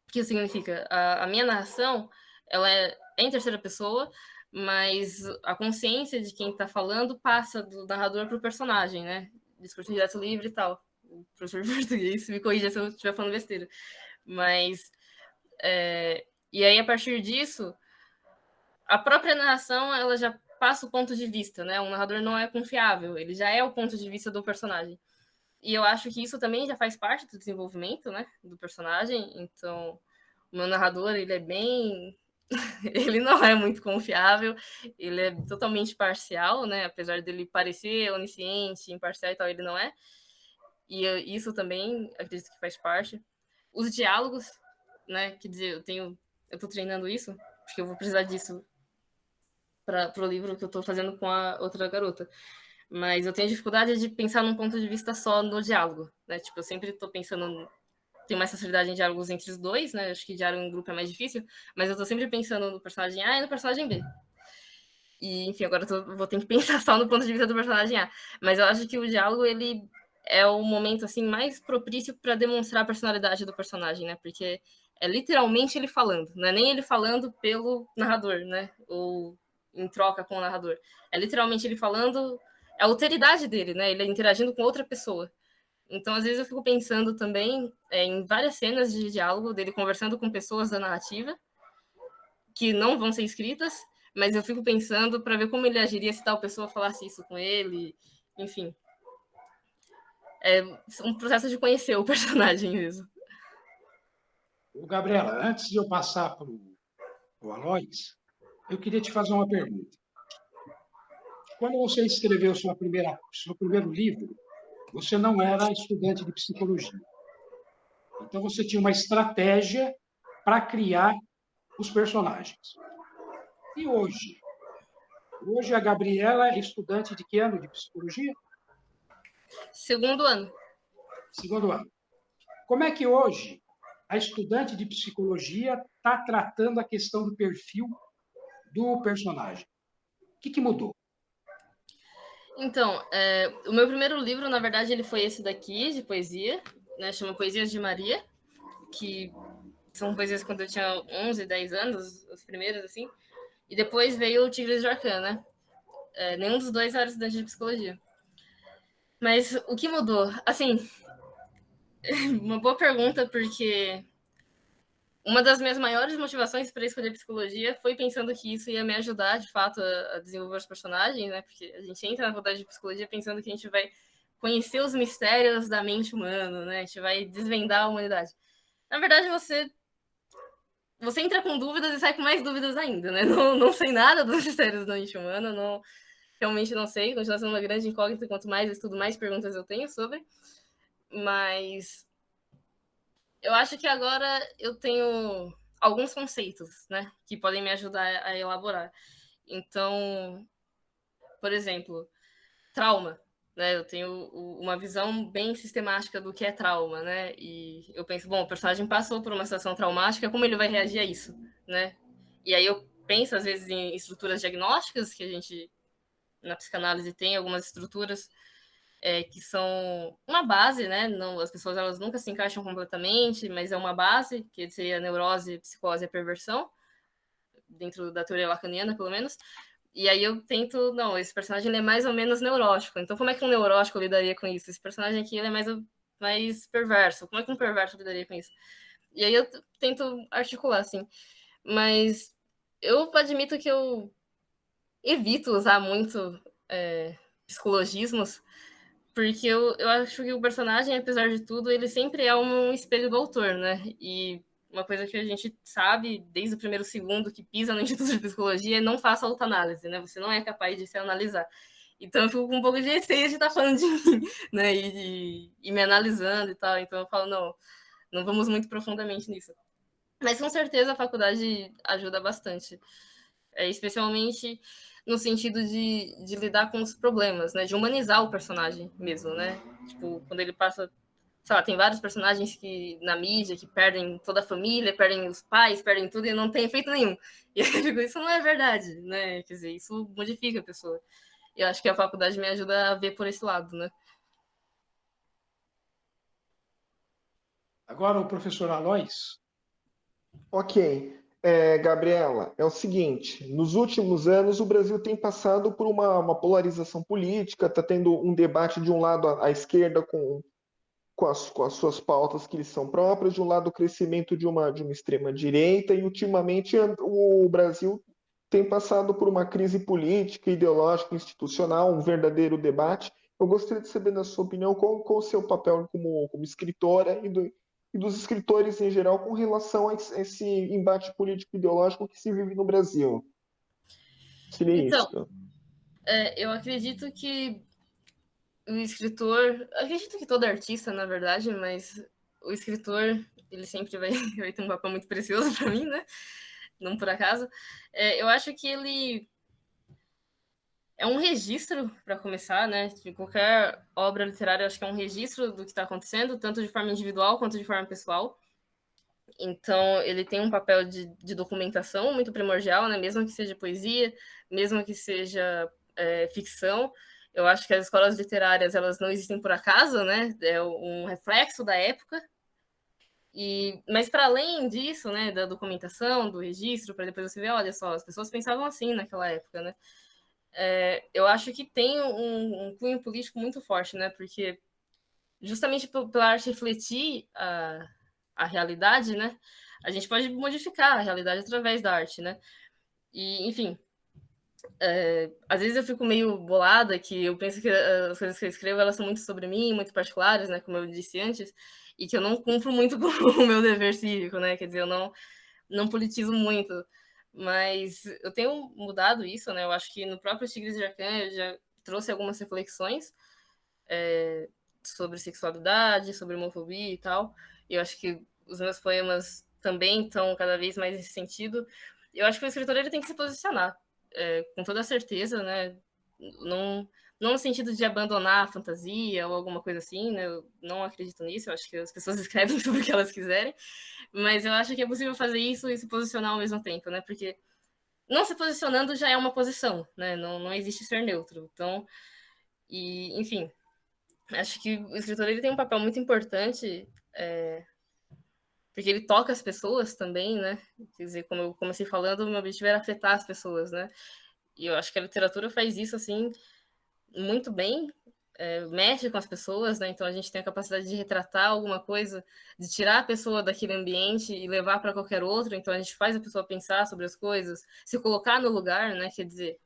O que significa? A minha narração, ela é em terceira pessoa, mas a consciência de quem está falando passa do narrador para o personagem, né? Discurso direto livre e tal. O professor de português me corrija se eu estiver falando besteira. Mas, e aí, a partir disso, a própria narração, ela já passa o ponto de vista, né? Um narrador não é confiável, ele já é o ponto de vista do personagem. E eu acho que isso também já faz parte do desenvolvimento, né, do personagem. Então, o meu narrador, ele é bem... ele não é muito confiável, ele é totalmente parcial, né? Apesar dele parecer onisciente, imparcial e tal, ele não é. e isso também acredito que faz parte. Os diálogos, né? Quer dizer, eu tô treinando isso, porque eu vou precisar disso para o livro que eu tô fazendo com a outra garota. Mas eu tenho dificuldade de pensar num ponto de vista só no diálogo, né? Tipo, eu sempre tô pensando, tenho mais facilidade em diálogos entre os dois, né? Acho que diálogo em grupo é mais difícil, mas eu tô sempre pensando no personagem A e no personagem B. E, enfim, agora vou ter que pensar só no ponto de vista do personagem A. Mas eu acho que o diálogo, ele é o momento, assim, mais propício para demonstrar a personalidade do personagem, né? Porque é literalmente ele falando, não é nem ele falando pelo narrador, né? Ou em troca com o narrador. É literalmente ele falando, é a alteridade dele, né? Ele interagindo com outra pessoa. Então, às vezes, eu fico pensando também em várias cenas de diálogo dele conversando com pessoas da narrativa, que não vão ser escritas, mas eu fico pensando para ver como ele agiria se tal pessoa falasse isso com ele, enfim. É um processo de conhecer o personagem mesmo. Gabriela, antes de eu passar para o Aloys, eu queria te fazer uma pergunta. Quando você escreveu seu primeiro livro, você não era estudante de psicologia. Então, você tinha uma estratégia para criar os personagens. E hoje? Hoje a Gabriela é estudante de que ano de psicologia? Segundo ano. Segundo ano. Como é que hoje a estudante de psicologia está tratando a questão do perfil do personagem? O que mudou? Então, o meu primeiro livro, na verdade, ele foi esse daqui, de poesia, né? Chama Poesias de Maria, que são poesias quando eu tinha 11, 10 anos, as primeiras, assim. E depois veio o Tigres de Arcan, né? Nenhum dos dois era estudante de psicologia. Mas o que mudou? Assim, uma boa pergunta, porque uma das minhas maiores motivações para escolher psicologia foi pensando que isso ia me ajudar, de fato, a desenvolver os personagens, né? Porque a gente entra na faculdade de psicologia pensando que a gente vai conhecer os mistérios da mente humana, né? A gente vai desvendar a humanidade. Na verdade, você entra com dúvidas e sai com mais dúvidas ainda, né? Não sei nada dos mistérios da mente humana, realmente não sei, continua sendo uma grande incógnita, quanto mais eu estudo, mais perguntas eu tenho sobre, mas eu acho que agora eu tenho alguns conceitos, né, que podem me ajudar a elaborar. Então, por exemplo, trauma, né, eu tenho uma visão bem sistemática do que é trauma, né, e eu penso, bom, o personagem passou por uma situação traumática, como ele vai reagir a isso, né? E aí eu penso, às vezes, em estruturas diagnósticas, que a gente, na psicanálise, tem algumas estruturas que são uma base, né? Não, as pessoas elas nunca se encaixam completamente, mas é uma base, que seria a neurose, psicose e a perversão, dentro da teoria lacaniana, pelo menos. E aí eu tento, não, esse personagem ele é mais ou menos neurótico. Então como é que um neurótico lidaria com isso? Esse personagem aqui ele é mais perverso. Como é que um perverso lidaria com isso? E aí eu tento articular, assim. Mas eu admito que eu evito usar muito psicologismos, porque eu acho que o personagem, apesar de tudo, ele sempre é um espelho do autor, né? E uma coisa que a gente sabe desde o primeiro segundo que pisa no Instituto de Psicologia é não faça autoanálise, né? Você não é capaz de se analisar. Então eu fico com um pouco de receio de estar falando de mim, né? E me analisando e tal. Então eu falo, não vamos muito profundamente nisso. Mas com certeza a faculdade ajuda bastante. Especialmente no sentido de lidar com os problemas, né? De humanizar o personagem mesmo, né? Tipo, quando ele passa... Sei lá, tem vários personagens que na mídia que perdem toda a família, perdem os pais, perdem tudo e não tem efeito nenhum. E eu digo, isso não é verdade, né? Quer dizer, isso modifica a pessoa. E eu acho que a faculdade me ajuda a ver por esse lado, né? Agora o professor Aloys. Ok. Gabriela, é o seguinte: nos últimos anos o Brasil tem passado por uma polarização política, está tendo um debate de um lado à esquerda com as suas pautas que lhes são próprias, de um lado o crescimento de uma extrema-direita, e ultimamente o Brasil tem passado por uma crise política, ideológica, institucional, um verdadeiro debate. Eu gostaria de saber, na sua opinião, qual o seu papel como escritora e dos escritores em geral com relação a esse embate político-ideológico que se vive no Brasil. Seria Então, isso. eu acredito que O escritor, acredito que todo artista, na verdade, mas o escritor, ele sempre vai ter um papel muito precioso para mim, né? Não por acaso. Eu acho que ele é um registro, para começar, né? De qualquer obra literária, eu acho que é um registro do que está acontecendo, tanto de forma individual quanto de forma pessoal. Então, ele tem um papel de documentação muito primordial, né? Mesmo que seja poesia, mesmo que seja ficção. Eu acho que as escolas literárias, elas não existem por acaso, né? É um reflexo da época. Mas para além disso, né, da documentação, do registro, para depois você ver, olha só, as pessoas pensavam assim naquela época, né? Eu acho que tem um cunho político muito forte, né? Porque justamente pela arte refletir a realidade, né? A gente pode modificar a realidade através da arte, né? E, enfim, às vezes eu fico meio bolada, que eu penso que as coisas que eu escrevo, elas são muito sobre mim, muito particulares, né? Como eu disse antes, e que eu não cumpro muito com o meu dever cívico, né? Quer dizer, eu não politizo muito. Mas eu tenho mudado isso, né? Eu acho que no próprio Tigres de Arcan eu já trouxe algumas reflexões sobre sexualidade, sobre homofobia e tal. Eu acho que os meus poemas também estão cada vez mais nesse sentido. Eu acho que o escritor ele tem que se posicionar, com toda certeza, né? Não, não no sentido de abandonar a fantasia ou alguma coisa assim, né? Eu não acredito nisso, eu acho que as pessoas escrevem sobre o que elas quiserem, mas eu acho que é possível fazer isso e se posicionar ao mesmo tempo, né? Porque não se posicionando já é uma posição, né? Não existe ser neutro. Então, enfim, acho que o escritor ele tem um papel muito importante, porque ele toca as pessoas também, né? Quer dizer, como eu comecei falando, o meu objetivo era afetar as pessoas, né? E eu acho que a literatura faz isso, assim, muito bem, mexe com as pessoas, né? Então a gente tem a capacidade de retratar alguma coisa, de tirar a pessoa daquele ambiente e levar para qualquer outro. Então a gente faz a pessoa pensar sobre as coisas, se colocar no lugar, né? Quer dizer,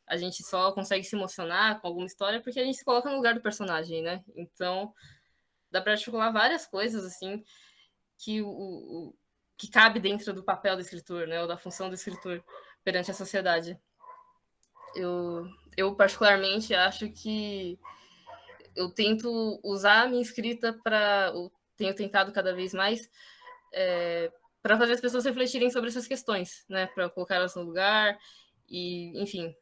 a gente só consegue se emocionar com alguma história porque a gente se coloca no lugar do personagem, né? Então dá para articular várias coisas assim que que cabe dentro do papel do escritor, né? Ou da função do escritor perante a sociedade. Eu particularmente acho que eu tento usar a minha escrita para, tenho tentado cada vez mais para fazer as pessoas refletirem sobre essas questões, né? Para colocá-las no lugar e, enfim,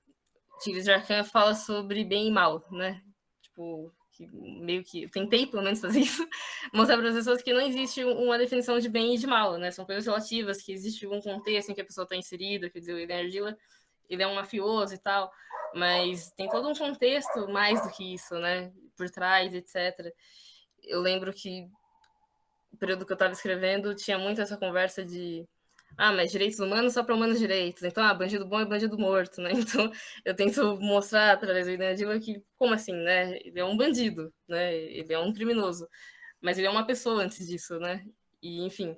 Tigres de Arcan fala sobre bem e mal, né? Tipo, que meio que eu tentei pelo menos fazer isso, mostrar para as pessoas que não existe uma definição de bem e de mal, né? São coisas relativas, que existe um contexto em que a pessoa está inserida, quer dizer, o William Ardila, ele é um mafioso e tal, mas tem todo um contexto mais do que isso, né? Por trás, etc. Eu lembro que o período que eu estava escrevendo tinha muito essa conversa de mas direitos humanos só para humanos direitos. Então, bandido bom é bandido morto, né? Então, eu tento mostrar através do Inadila que, como assim, né? Ele é um bandido, né? Ele é um criminoso. Mas ele é uma pessoa antes disso, né? E, enfim.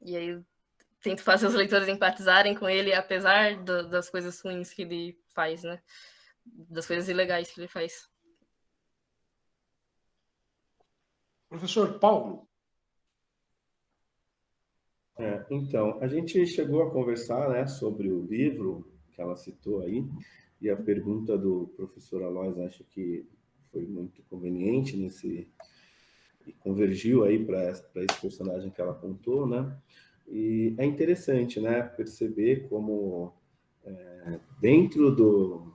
E aí eu tento fazer os leitores empatizarem com ele, apesar das coisas ruins que ele faz, né? Das coisas ilegais que ele faz. Professor Paulo. Então, a gente chegou a conversar, né, sobre o livro que ela citou aí, e a pergunta do professor Alois acho que foi muito conveniente e convergiu aí para esse personagem que ela contou, né? E é interessante, né, perceber como dentro do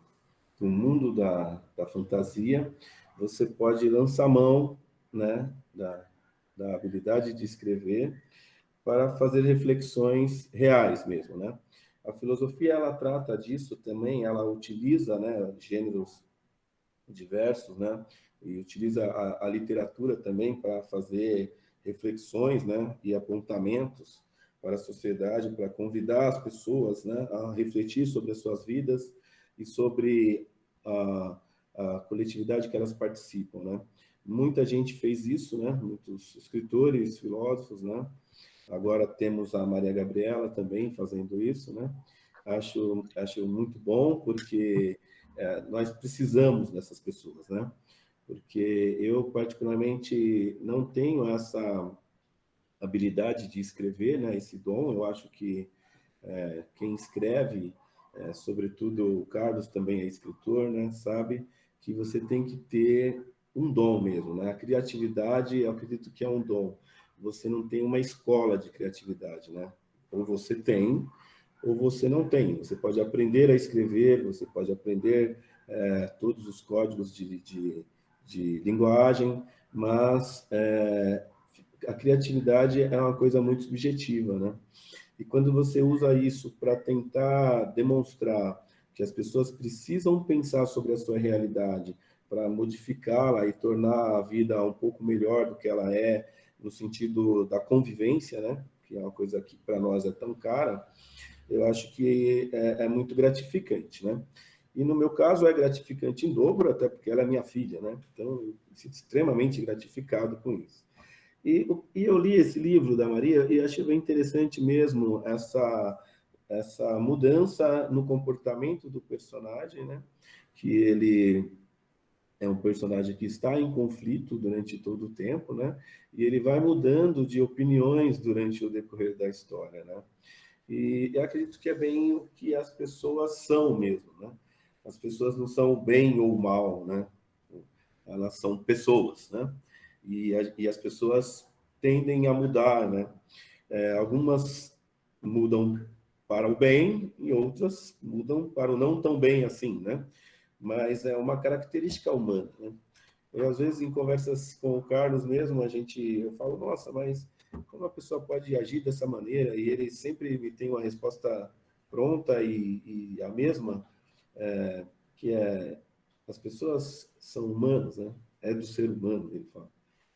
mundo da fantasia você pode lançar mão, né, da habilidade de escrever para fazer reflexões reais mesmo, né? A filosofia ela trata disso também, ela utiliza, né, gêneros diversos, né? E utiliza a literatura também para fazer reflexões, né, e apontamentos para a sociedade, para convidar as pessoas, né, a refletir sobre as suas vidas e sobre a coletividade que elas participam, né? Muita gente fez isso, né? Muitos escritores, filósofos, né? Agora temos a Maria Gabriela também fazendo isso, né? Acho muito bom, porque nós precisamos dessas pessoas, né? Porque eu, particularmente, não tenho essa habilidade de escrever, né? Esse dom. Eu acho que quem escreve, sobretudo o Carlos também é escritor, né? Sabe que você tem que ter um dom mesmo, né? A criatividade, eu acredito que é um dom. Você não tem uma escola de criatividade, né? Ou você tem, ou você não tem. Você pode aprender a escrever, você pode aprender todos os códigos de linguagem, mas a criatividade é uma coisa muito subjetiva, né? E quando você usa isso para tentar demonstrar que as pessoas precisam pensar sobre a sua realidade para modificá-la e tornar a vida um pouco melhor do que ela é, no sentido da convivência, né? Que é uma coisa que para nós é tão cara, eu acho que é muito gratificante, né? E no meu caso é gratificante em dobro, até porque ela é minha filha, né? Então, eu me sinto extremamente gratificado com isso. E eu li esse livro da Maria e achei bem interessante mesmo essa mudança no comportamento do personagem, né? Que ele é um personagem que está em conflito durante todo o tempo, né? E ele vai mudando de opiniões durante o decorrer da história, né? E eu acredito que é bem o que as pessoas são mesmo, né? As pessoas não são bem ou mal, né? Elas são pessoas, né? E as pessoas tendem a mudar, né? Algumas mudam para o bem e outras mudam para o não tão bem assim, né? Mas é uma característica humana, né? Eu, às vezes, em conversas com o Carlos mesmo, eu falo, nossa, mas como a pessoa pode agir dessa maneira? E ele sempre me tem uma resposta pronta e a mesma, que é, as pessoas são humanas, né? É do ser humano, ele fala.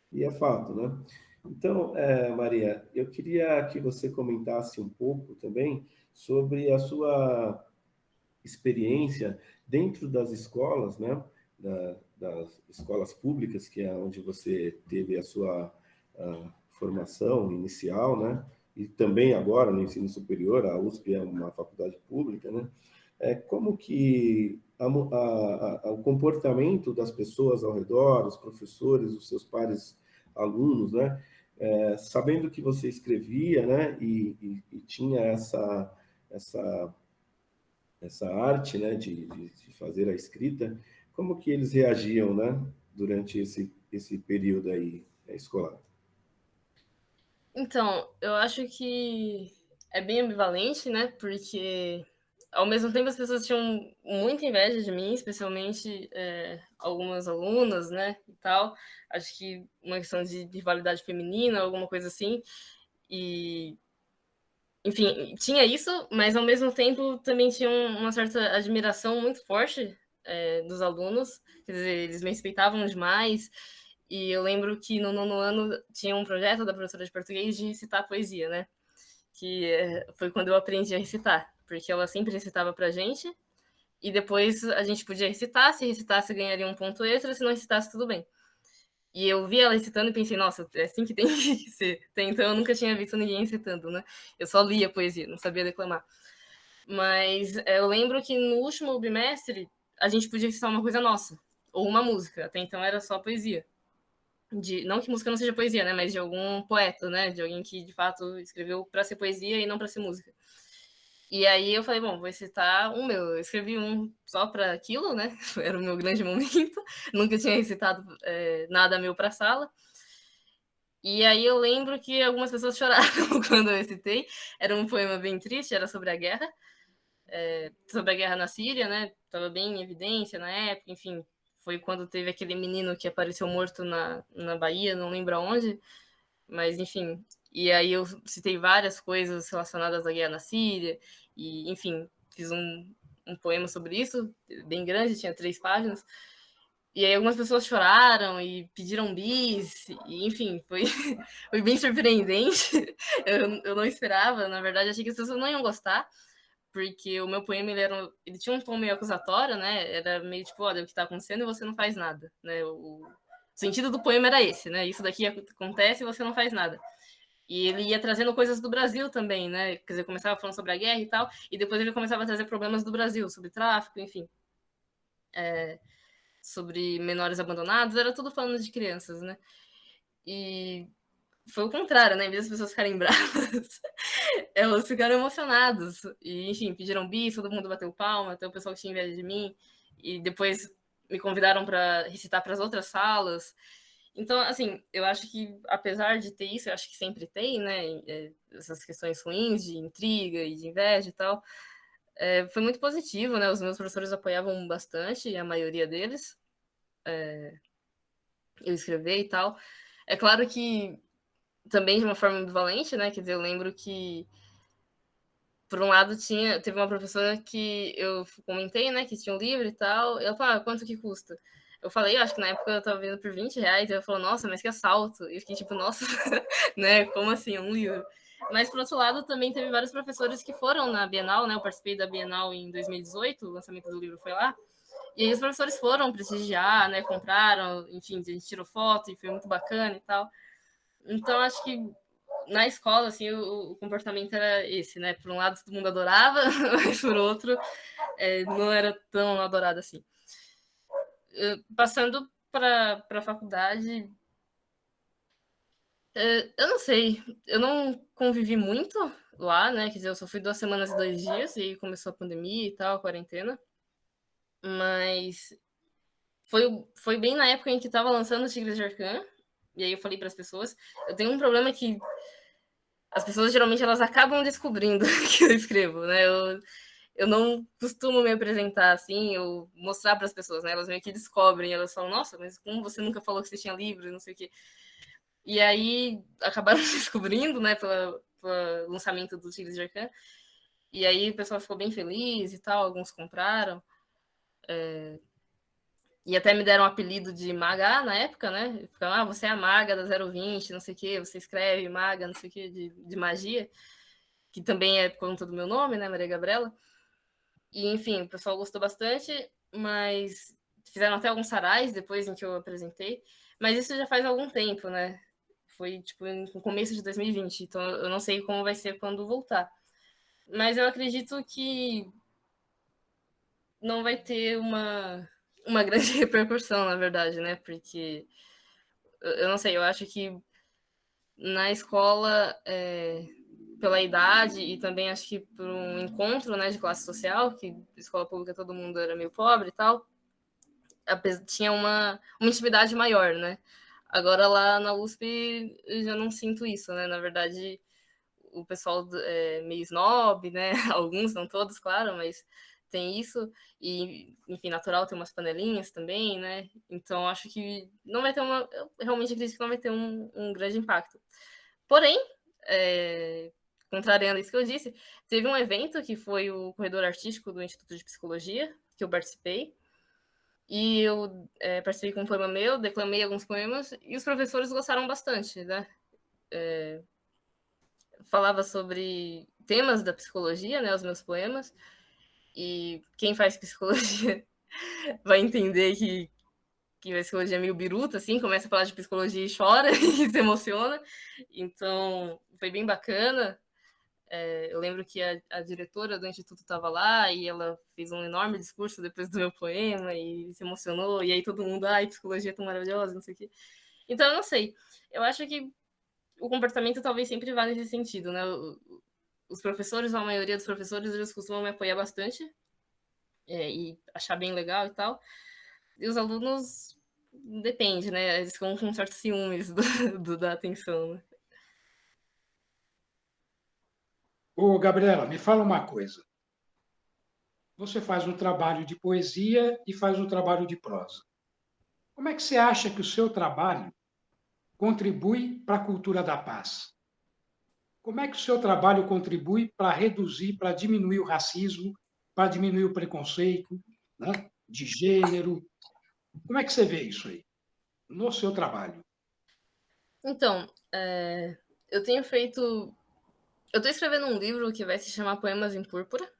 E é fato, né? Então, Maria, eu queria que você comentasse um pouco também sobre a sua experiência dentro das escolas, né? Das escolas públicas, que é onde você teve a sua formação inicial, né? E também agora no ensino superior, a USP é uma faculdade pública, né? Como que o comportamento das pessoas ao redor, os professores, os seus pares alunos, né? Sabendo que você escrevia, né? E tinha essa arte, né? De fazer a escrita, como que eles reagiam, né? Durante esse período aí escolar? Então, eu acho que é bem ambivalente, né? Porque ao mesmo tempo as pessoas tinham muita inveja de mim, especialmente algumas alunas, né? E tal. Acho que uma questão de rivalidade feminina, alguma coisa assim. E, enfim, tinha isso, mas ao mesmo tempo também tinha uma certa admiração muito forte dos alunos. Quer dizer, eles me respeitavam demais. E eu lembro que no nono ano tinha um projeto da professora de português de recitar poesia, né? Que foi quando eu aprendi a recitar, porque ela sempre recitava pra gente, e depois a gente podia recitar, se recitasse ganharia um ponto extra, se não recitasse tudo bem. E eu vi ela recitando e pensei, nossa, é assim que tem que ser. Até então eu nunca tinha visto ninguém recitando, né? Eu só lia poesia, não sabia declamar. Mas eu lembro que no último bimestre a gente podia recitar uma coisa nossa, ou uma música, até então era só poesia. Não que música não seja poesia, né? Mas de algum poeta, né? De alguém que de fato escreveu para ser poesia e não para ser música. E aí eu falei, bom, vou recitar um meu. Eu escrevi um só para aquilo, né? Era o meu grande momento. Nunca tinha recitado nada meu para sala. E aí eu lembro que algumas pessoas choraram quando eu recitei. Era um poema bem triste, era sobre a guerra. Sobre a guerra na Síria, né? Tava bem em evidência na época, enfim. Foi quando teve aquele menino que apareceu morto na Bahia, não lembro aonde. Mas, enfim. E aí eu citei várias coisas relacionadas à guerra na Síria. E, enfim, fiz um poema sobre isso, bem grande, tinha 3 páginas. E aí algumas pessoas choraram e pediram bis, e, enfim, foi bem surpreendente. Eu não esperava, na verdade, achei que as pessoas não iam gostar, porque o meu poema ele tinha um tom meio acusatório, né? Era meio tipo, olha, o que tá acontecendo e você não faz nada, né? O sentido do poema era esse, né? Isso daqui acontece e você não faz nada. E ele ia trazendo coisas do Brasil também, né? Quer dizer, começava falando sobre a guerra e tal, e depois ele começava a trazer problemas do Brasil, sobre tráfico, enfim. Sobre menores abandonados, era tudo falando de crianças, né? E foi o contrário, né? Em vez das pessoas ficarem bravas, elas ficaram emocionadas. E, enfim, pediram bis, todo mundo bateu palma, até o pessoal que tinha inveja de mim. E depois me convidaram para recitar para as outras salas. Então, assim, eu acho que, apesar de ter isso, eu acho que sempre tem, né, essas questões ruins de intriga e de inveja e tal, foi muito positivo, né, os meus professores apoiavam bastante, a maioria deles, eu escrever e tal. É claro que também de uma forma ambivalente, né, quer dizer, eu lembro que, por um lado, teve uma professora que eu comentei, né, que tinha um livro e tal, e ela falou, quanto que custa? Eu falei, eu acho que na época eu tava vendo por R$20, e ela falou, nossa, mas que assalto. E eu fiquei tipo, nossa, né, como assim, um livro? Mas, por outro lado, também teve vários professores que foram na Bienal, né, eu participei da Bienal em 2018, o lançamento do livro foi lá, e aí os professores foram prestigiar, né, compraram, enfim, a gente tirou foto e foi muito bacana e tal. Então, acho que na escola, assim, o comportamento era esse, né? Por um lado, todo mundo adorava, mas por outro, não era tão adorado assim. Passando para a faculdade, eu não sei, eu não convivi muito lá, né? Quer dizer, eu só fui 2 semanas e 2 dias, e aí começou a pandemia e tal, a quarentena. Mas foi bem na época em que estava lançando o Tigres de Arcan, e aí eu falei para as pessoas, eu tenho um problema que as pessoas geralmente elas acabam descobrindo que eu escrevo, né? Eu não costumo me apresentar assim, eu mostrar para as pessoas, né? Elas meio que descobrem, elas falam, nossa, mas como você nunca falou que você tinha livro, não sei o quê. E aí acabaram descobrindo, né, pelo lançamento do Tigres de Arcan. E aí o pessoal ficou bem feliz e tal, alguns compraram. E até me deram um apelido de Maga na época, né? Ficaram, você é a Maga da 020, não sei o quê, você escreve Maga, não sei o quê, de magia, que também é por conta do meu nome, né, Maria Gabriela. E, enfim, o pessoal gostou bastante, mas fizeram até alguns sarais depois em que eu apresentei. Mas isso já faz algum tempo, né? Foi, tipo, no começo de 2020, então eu não sei como vai ser quando voltar. Mas eu acredito que não vai ter uma grande repercussão, na verdade, né? Porque, eu não sei, eu acho que na escola, pela idade e também acho que por um encontro, né, de classe social, que escola pública todo mundo era meio pobre e tal, tinha uma intimidade maior, né? Agora lá na USP eu já não sinto isso, né? Na verdade, o pessoal é meio snob, né? Alguns, não todos, claro, mas tem isso. E, enfim, natural tem umas panelinhas também, né? Então acho que não vai ter eu realmente acredito que não vai ter um grande impacto. Porém, contrariando isso que eu disse, teve um evento que foi o corredor artístico do Instituto de Psicologia, que eu participei, e eu participei com um poema meu, declamei alguns poemas, e os professores gostaram bastante, né? Falava sobre temas da psicologia, né, os meus poemas, e quem faz psicologia vai entender que a psicologia é meio biruta, assim, começa a falar de psicologia e chora e se emociona, então foi bem bacana. Eu lembro que a diretora do instituto estava lá e ela fez um enorme discurso depois do meu poema e se emocionou, e aí todo mundo, ai, psicologia é tão maravilhosa, não sei o quê. Então, eu não sei, eu acho que o comportamento talvez sempre vá nesse sentido, né? Os professores, a maioria dos professores, eles costumam me apoiar bastante, e achar bem legal e tal, e os alunos, depende, né? Eles ficam com certos ciúmes da atenção, né? Ô, Gabriela, me fala uma coisa. Você faz um trabalho de poesia e faz um trabalho de prosa. Como é que você acha que o seu trabalho contribui para a cultura da paz? Como é que o seu trabalho contribui para reduzir, para diminuir o racismo, para diminuir o preconceito, né, de gênero? Como é que você vê isso aí no seu trabalho? Então, eu tenho feito. Eu estou escrevendo um livro que vai se chamar Poemas em Púrpura.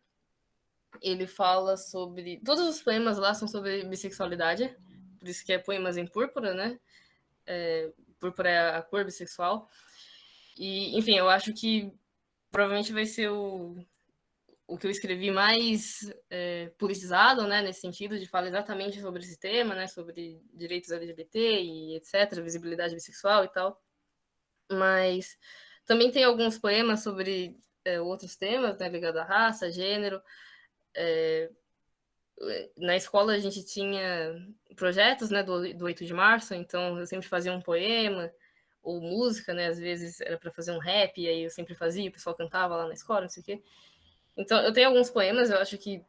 Ele fala sobre. Todos os poemas lá são sobre bissexualidade, por isso que é Poemas em Púrpura, né? Púrpura é a cor bissexual. E, enfim, eu acho que provavelmente vai ser o que eu escrevi mais politizado, né, nesse sentido, de falar exatamente sobre esse tema, né, sobre direitos LGBT e etc., visibilidade bissexual e tal. Mas também tem alguns poemas sobre outros temas, né, ligados à raça, gênero, Na escola a gente tinha projetos, né, do 8 de março, então eu sempre fazia um poema ou música, né, às vezes era para fazer um rap, e aí eu sempre fazia, o pessoal cantava lá na escola, não sei o quê. Então eu tenho alguns poemas, eu acho que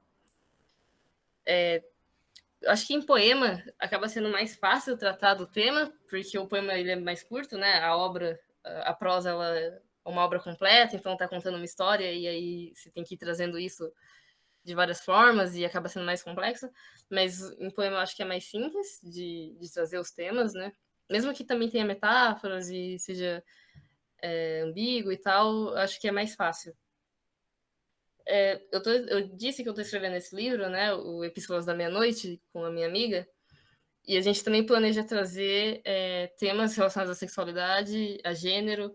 em poema acaba sendo mais fácil tratar do tema, porque o poema ele é mais curto, né? A prosa, ela é uma obra completa, então tá contando uma história, e aí você tem que ir trazendo isso de várias formas e acaba sendo mais complexo. Mas em poema eu acho que é mais simples de trazer os temas, né? Mesmo que também tenha metáforas e seja ambíguo e tal, acho que é mais fácil. Eu disse que eu estou escrevendo esse livro, né? O Epístolas da Meia-Noite, com a minha amiga. E a gente também planeja trazer temas relacionados à sexualidade, a gênero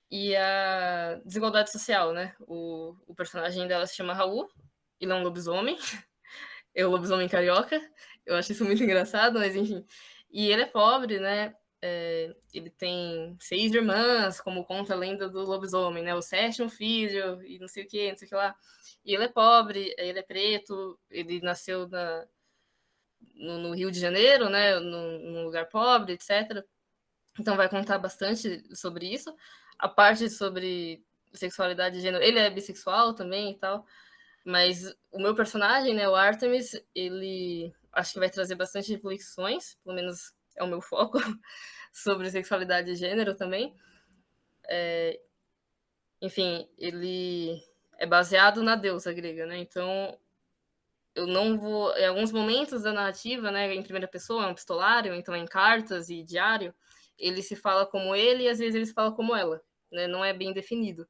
e a desigualdade social, né? O personagem dela se chama Raul, ele é um lobisomem, é o lobisomem carioca. Eu acho isso muito engraçado, mas enfim. E ele é pobre, né? Ele tem 6 irmãs, como conta a lenda do lobisomem, né? O 7º filho, e não sei o que, não sei o que lá. E ele é pobre, ele é preto, ele nasceu no Rio de Janeiro, né, num lugar pobre, etc. Então vai contar bastante sobre isso. A parte sobre sexualidade e gênero, ele é bissexual também e tal, mas o meu personagem, né, o Artemis, ele acho que vai trazer bastante reflexões, pelo menos é o meu foco, sobre sexualidade e gênero também. Enfim, ele é baseado na deusa grega, né, então eu não vou. Em alguns momentos da narrativa, né, em primeira pessoa, é um epistolário, então é em cartas e diário, ele se fala como ele e às vezes ele se fala como ela, né? Não é bem definido.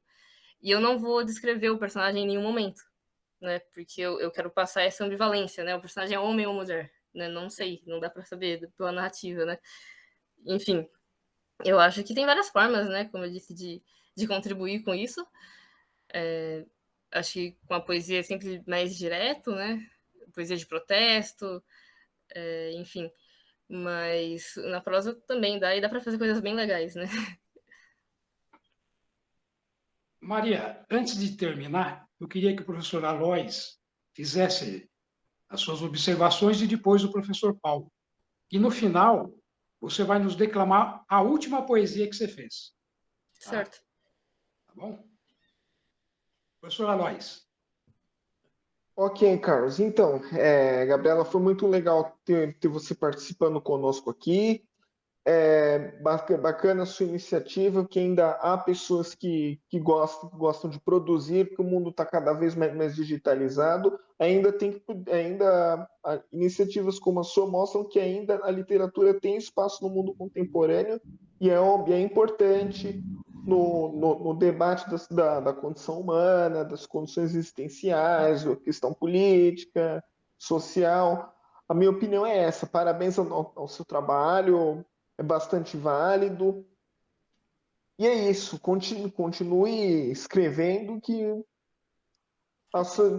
E eu não vou descrever o personagem em nenhum momento, né? Porque eu quero passar essa ambivalência, né? O personagem é homem ou mulher, né? Não sei, não dá para saber pela narrativa, né? Enfim, eu acho que tem várias formas, né? Como eu disse, de contribuir com isso. Acho que com a poesia é sempre mais direto, né? Poesia de protesto, enfim. Mas na prosa também dá, e dá para fazer coisas bem legais, né? Maria, antes de terminar, eu queria que o professor Alois fizesse as suas observações e depois o professor Paulo. E no final, você vai nos declamar a última poesia que você fez. Tá? Certo. Tá bom? Professor Alois. Ok, Carlos. Então, Gabriela, foi muito legal ter você participando conosco aqui. Bacana a sua iniciativa, que ainda há pessoas que gostam de produzir, porque o mundo está cada vez mais digitalizado. Iniciativas como a sua mostram que ainda a literatura tem espaço no mundo contemporâneo e é importante no debate da condição humana, das condições existenciais, a questão política, social. A minha opinião é essa. Parabéns ao seu trabalho, é bastante válido. E é isso, continue escrevendo que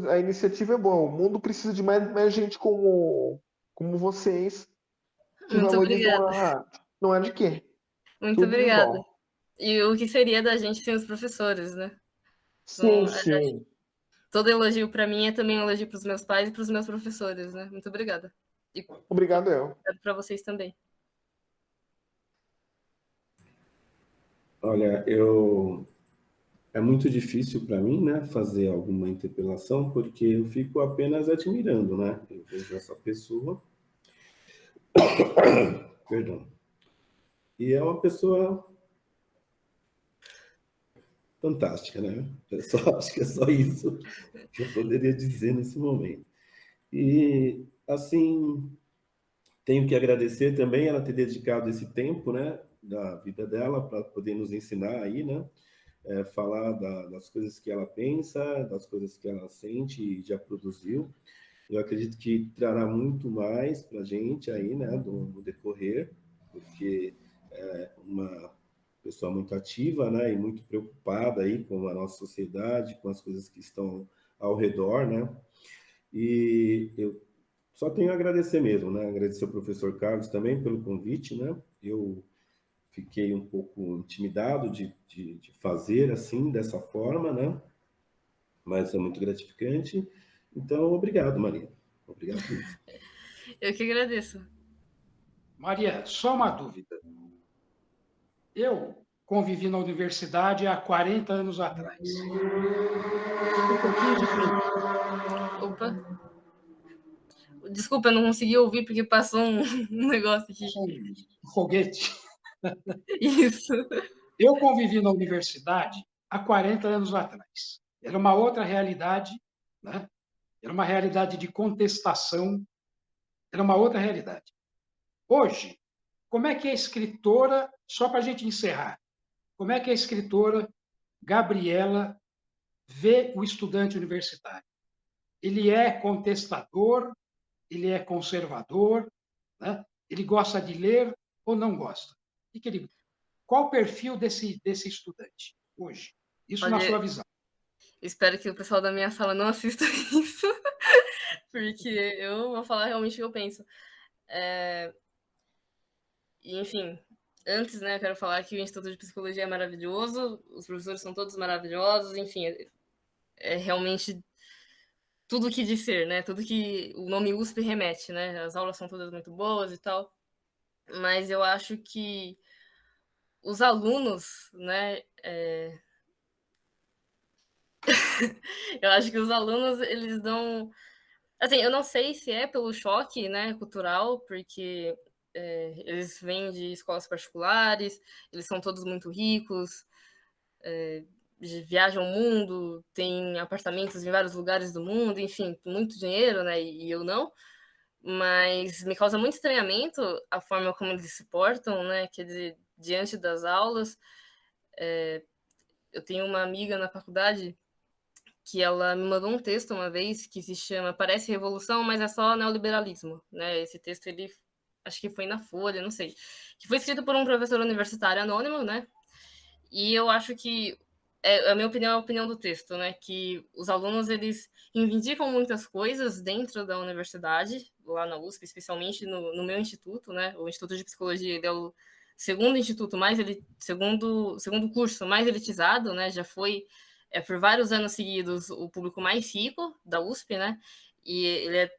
a iniciativa é boa. O mundo precisa de mais gente como vocês que Muito valorizam obrigada. a arte. Não é de quê? Muito Tudo de obrigada. bom. E o que seria da gente sem os professores, né? Sim, Então, sim. todo elogio para mim é também um elogio para os meus pais e para os meus professores, né? Muito obrigada. E Obrigado, eu. para vocês também. Olha, é muito difícil para mim, né, fazer alguma interpelação, porque eu fico apenas admirando, né? Eu vejo essa pessoa, perdão, e é uma pessoa fantástica, né? Acho que é só isso que eu poderia dizer nesse momento. E, assim, tenho que agradecer também ela ter dedicado esse tempo, né, da vida dela para poder nos ensinar aí, né? Falar das coisas que ela pensa, das coisas que ela sente e já produziu. Eu acredito que trará muito mais para a gente aí, né, no decorrer, porque é uma pessoa muito ativa, né, e muito preocupada aí com a nossa sociedade, com as coisas que estão ao redor, né. E eu só tenho a agradecer mesmo, né, agradecer ao professor Carlos também pelo convite, né. Eu fiquei um pouco intimidado de fazer assim, dessa forma, né, mas é muito gratificante. Então, obrigado, Maria. Obrigado por isso. Eu que agradeço. Maria, só uma dúvida. Eu convivi na universidade há 40 anos atrás. Um pouquinho diferente. Opa. Desculpa, eu não consegui ouvir porque passou um negócio aqui. Um foguete. Isso. Eu convivi na universidade há 40 anos atrás. Era uma outra realidade, né? Era uma realidade de contestação, era uma outra realidade. Hoje, como é que a escritora, só para a gente encerrar, como é que a escritora Gabriela vê o estudante universitário? Ele é contestador, ele é conservador, né? Ele gosta de ler ou não gosta? Qual o perfil desse estudante hoje? Isso na sua Olha, visão. espero que o pessoal da minha sala não assista isso, porque eu vou falar realmente o que eu penso. Enfim, antes, né, eu quero falar que o Instituto de Psicologia é maravilhoso, os professores são todos maravilhosos, enfim, é realmente tudo o que dizer, né? Tudo que o nome USP remete, né? As aulas são todas muito boas e tal, mas eu acho que os alunos, né? Eu acho que os alunos, eles dão... Assim, eu não sei se é pelo choque, né, cultural, porque eles vêm de escolas particulares, eles são todos muito ricos, viajam o mundo, têm apartamentos em vários lugares do mundo, enfim, muito dinheiro, né, e eu não. Mas me causa muito estranhamento a forma como eles se portam, né, quer dizer, diante das aulas. Eu tenho uma amiga na faculdade que ela me mandou um texto uma vez que se chama Parece Revolução, mas é só neoliberalismo, né? Esse texto, ele acho que foi na Folha, não sei, que foi escrito por um professor universitário anônimo, né? E eu acho que a minha opinião é a opinião do texto, né? Que os alunos, eles reivindicam muitas coisas dentro da universidade, lá na USP, especialmente no meu instituto, né? O Instituto de Psicologia, ele é o segundo instituto mais segundo curso mais elitizado, né? Já foi por vários anos seguidos o público mais rico da USP, né? E ele é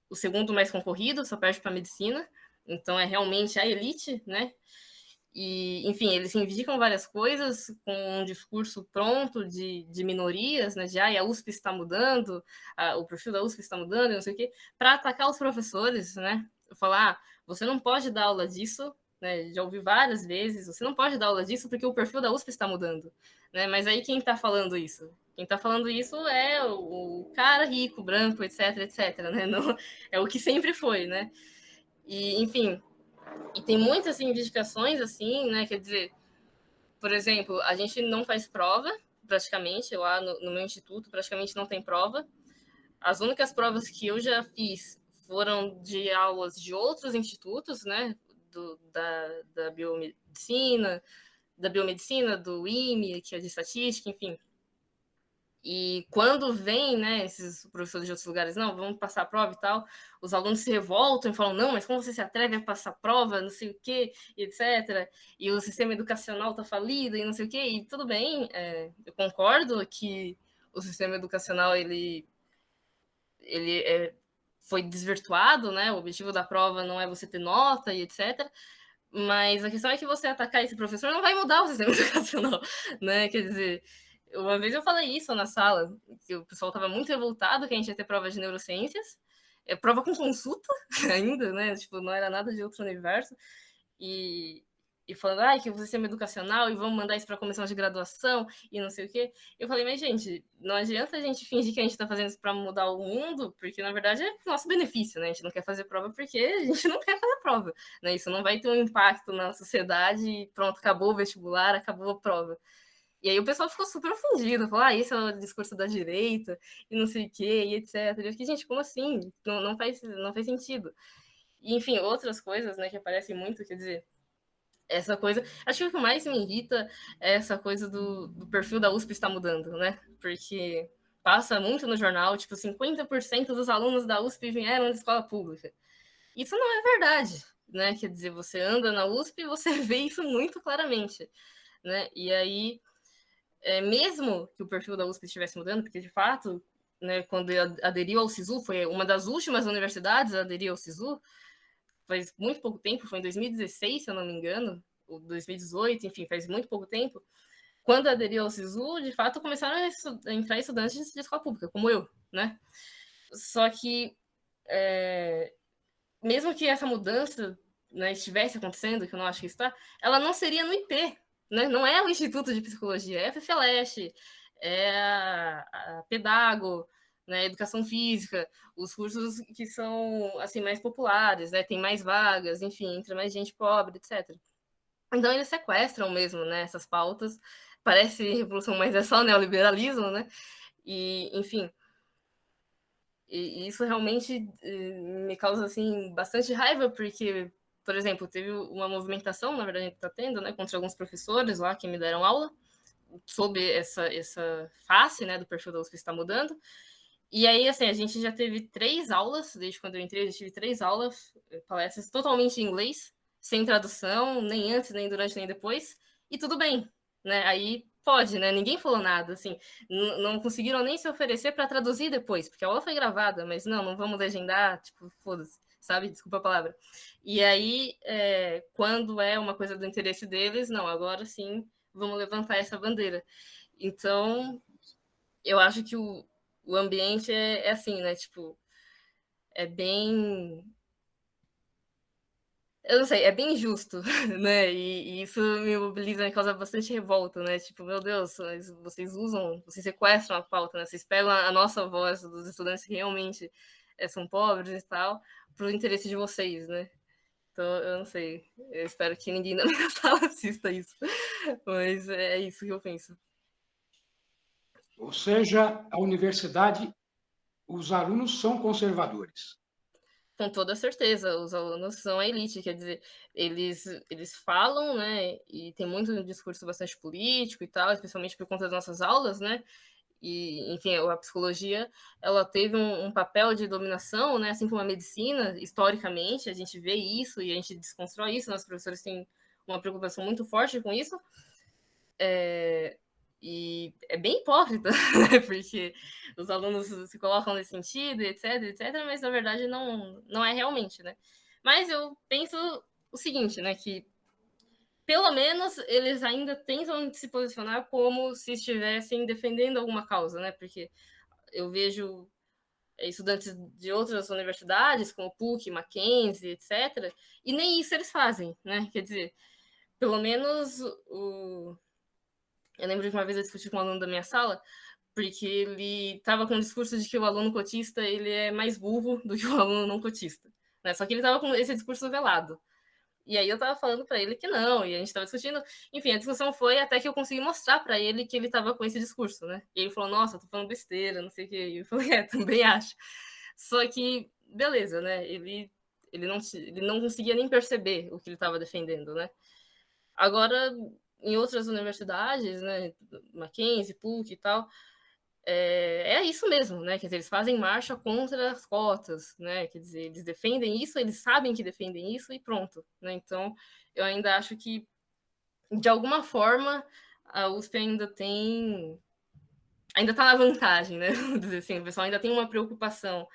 o segundo mais concorrido, só perde para medicina. Então é realmente a elite, né? E, enfim, eles reivindicam várias coisas com um discurso pronto de minorias, né? De a USP está mudando, o perfil da USP está mudando, não sei o quê, para atacar os professores, né? Falar, você não pode dar aula disso, né? Já ouvi várias vezes, você não pode dar aula disso porque o perfil da USP está mudando, né? Mas aí quem está falando isso? Quem está falando isso é o cara rico, branco, etc, etc, né? Não, é o que sempre foi, né? E, enfim, e tem muitas reivindicações, assim, né? Quer dizer, por exemplo, a gente não faz prova, praticamente, lá no meu instituto, praticamente não tem prova. As únicas provas que eu já fiz foram de aulas de outros institutos, né? Da biomedicina, do IME, que é de estatística, enfim. E quando vem, né, esses professores de outros lugares, não, vamos passar a prova e tal, os alunos se revoltam e falam, não, mas como você se atreve a passar a prova, não sei o quê, etc. E o sistema educacional está falido e não sei o quê, e tudo bem, eu concordo que o sistema educacional, ele foi desvirtuado, né, o objetivo da prova não é você ter nota e etc., mas a questão é que você atacar esse professor não vai mudar o sistema educacional, né, quer dizer... Uma vez eu falei isso na sala, que o pessoal estava muito revoltado que a gente ia ter prova de neurociências, prova com consulta ainda, né? Tipo, não era nada de outro universo. E falando, que o sistema educacional, e vamos mandar isso para a comissão de graduação, e não sei o quê. Eu falei, mas, gente, não adianta a gente fingir que a gente está fazendo isso para mudar o mundo, porque, na verdade, é nosso benefício, né? A gente não quer fazer prova porque a gente não quer fazer prova, né? Isso não vai ter um impacto na sociedade e pronto, acabou o vestibular, acabou a prova. E aí o pessoal ficou super ofendido, falou, esse é o discurso da direita, e não sei o quê, e etc. E eu fiquei, gente, como assim? Não faz sentido. E, enfim, outras coisas, né, que aparecem muito, quer dizer, essa coisa... Acho que o que mais me irrita é essa coisa do perfil da USP está mudando, né? Porque passa muito no jornal, tipo, 50% dos alunos da USP vieram de escola pública. Isso não é verdade, né? Quer dizer, você anda na USP e você vê isso muito claramente, né? E aí... mesmo que o perfil da USP estivesse mudando, porque de fato né, quando aderiu ao SISU, foi uma das últimas universidades a aderir ao SISU, faz muito pouco tempo, foi em 2016, se eu não me engano, ou 2018, enfim, faz muito pouco tempo. Quando aderiu ao SISU, de fato, começaram a entrar estudantes de escola pública, como eu, né? Só que, mesmo que essa mudança, né, estivesse acontecendo, que eu não acho que está, ela não seria no IP, né? Não é o Instituto de Psicologia, é a FFLeste, é a Pedago, né, Educação Física, os cursos que são assim mais populares, né, tem mais vagas, enfim, entra mais gente pobre, etc. Então eles sequestram mesmo, né, essas pautas. Parece revolução, mas é só neoliberalismo, né? E, enfim, e isso realmente me causa assim bastante raiva, porque, por exemplo, teve uma movimentação, na verdade, que está tendo, né, contra alguns professores lá que me deram aula sobre essa face, né, do perfil da USP que está mudando. E aí, assim, a gente já teve 3 aulas, desde quando eu entrei, eu tive 3 aulas, palestras totalmente em inglês, sem tradução, nem antes, nem durante, nem depois, e tudo bem, né? Aí pode, né? Ninguém falou nada, assim, não conseguiram nem se oferecer para traduzir depois, porque a aula foi gravada, mas não vamos legendar, tipo, foda-se, sabe? Desculpa a palavra. E aí, quando é uma coisa do interesse deles, não, agora sim, vamos levantar essa bandeira. Então, eu acho que o ambiente é assim, né? Tipo, é bem. Eu não sei, é bem injusto, né? E isso me mobiliza, me causa bastante revolta, né? Tipo, meu Deus, vocês usam, vocês sequestram a pauta, né? Vocês pegam a nossa voz dos estudantes que realmente são pobres e tal, pro interesse de vocês, né? Então, eu não sei. Eu espero que ninguém na minha sala assista isso. Mas é isso que eu penso. Ou seja, a universidade, os alunos são conservadores. Com toda certeza, os alunos são a elite, quer dizer, eles falam, né, e tem muito um discurso bastante político e tal, especialmente por conta das nossas aulas, né, e, enfim, a psicologia, ela teve um papel de dominação, né, assim como a medicina, historicamente, a gente vê isso e a gente desconstrói isso, nossos professores têm uma preocupação muito forte com isso, e é bem hipócrita, né? Porque os alunos se colocam nesse sentido, etc, mas na verdade não é realmente, né? Mas eu penso o seguinte, né? Que pelo menos eles ainda tentam se posicionar como se estivessem defendendo alguma causa, né? Porque eu vejo estudantes de outras universidades, como PUC, Mackenzie, etc., e nem isso eles fazem, né? Quer dizer, pelo menos eu lembro que uma vez eu discuti com um aluno da minha sala, porque ele estava com o discurso de que o aluno cotista ele é mais burro do que o aluno não cotista. Né? Só que ele estava com esse discurso velado. E aí eu estava falando para ele que não, e a gente estava discutindo. Enfim, a discussão foi até que eu consegui mostrar para ele que ele estava com esse discurso, né? E ele falou, nossa, eu tô falando besteira, não sei o quê. E eu falei, também acho. Só que, beleza, né? Ele não conseguia nem perceber o que ele estava defendendo, né? Agora, em outras universidades, né, Mackenzie, PUC e tal, é isso mesmo, né? Quer dizer, eles fazem marcha contra as cotas, né? Quer dizer, eles defendem isso, eles sabem que defendem isso e pronto, né? Então, eu ainda acho que, de alguma forma, a USP ainda está na vantagem, né? Vamos dizer assim, o pessoal ainda tem uma preocupação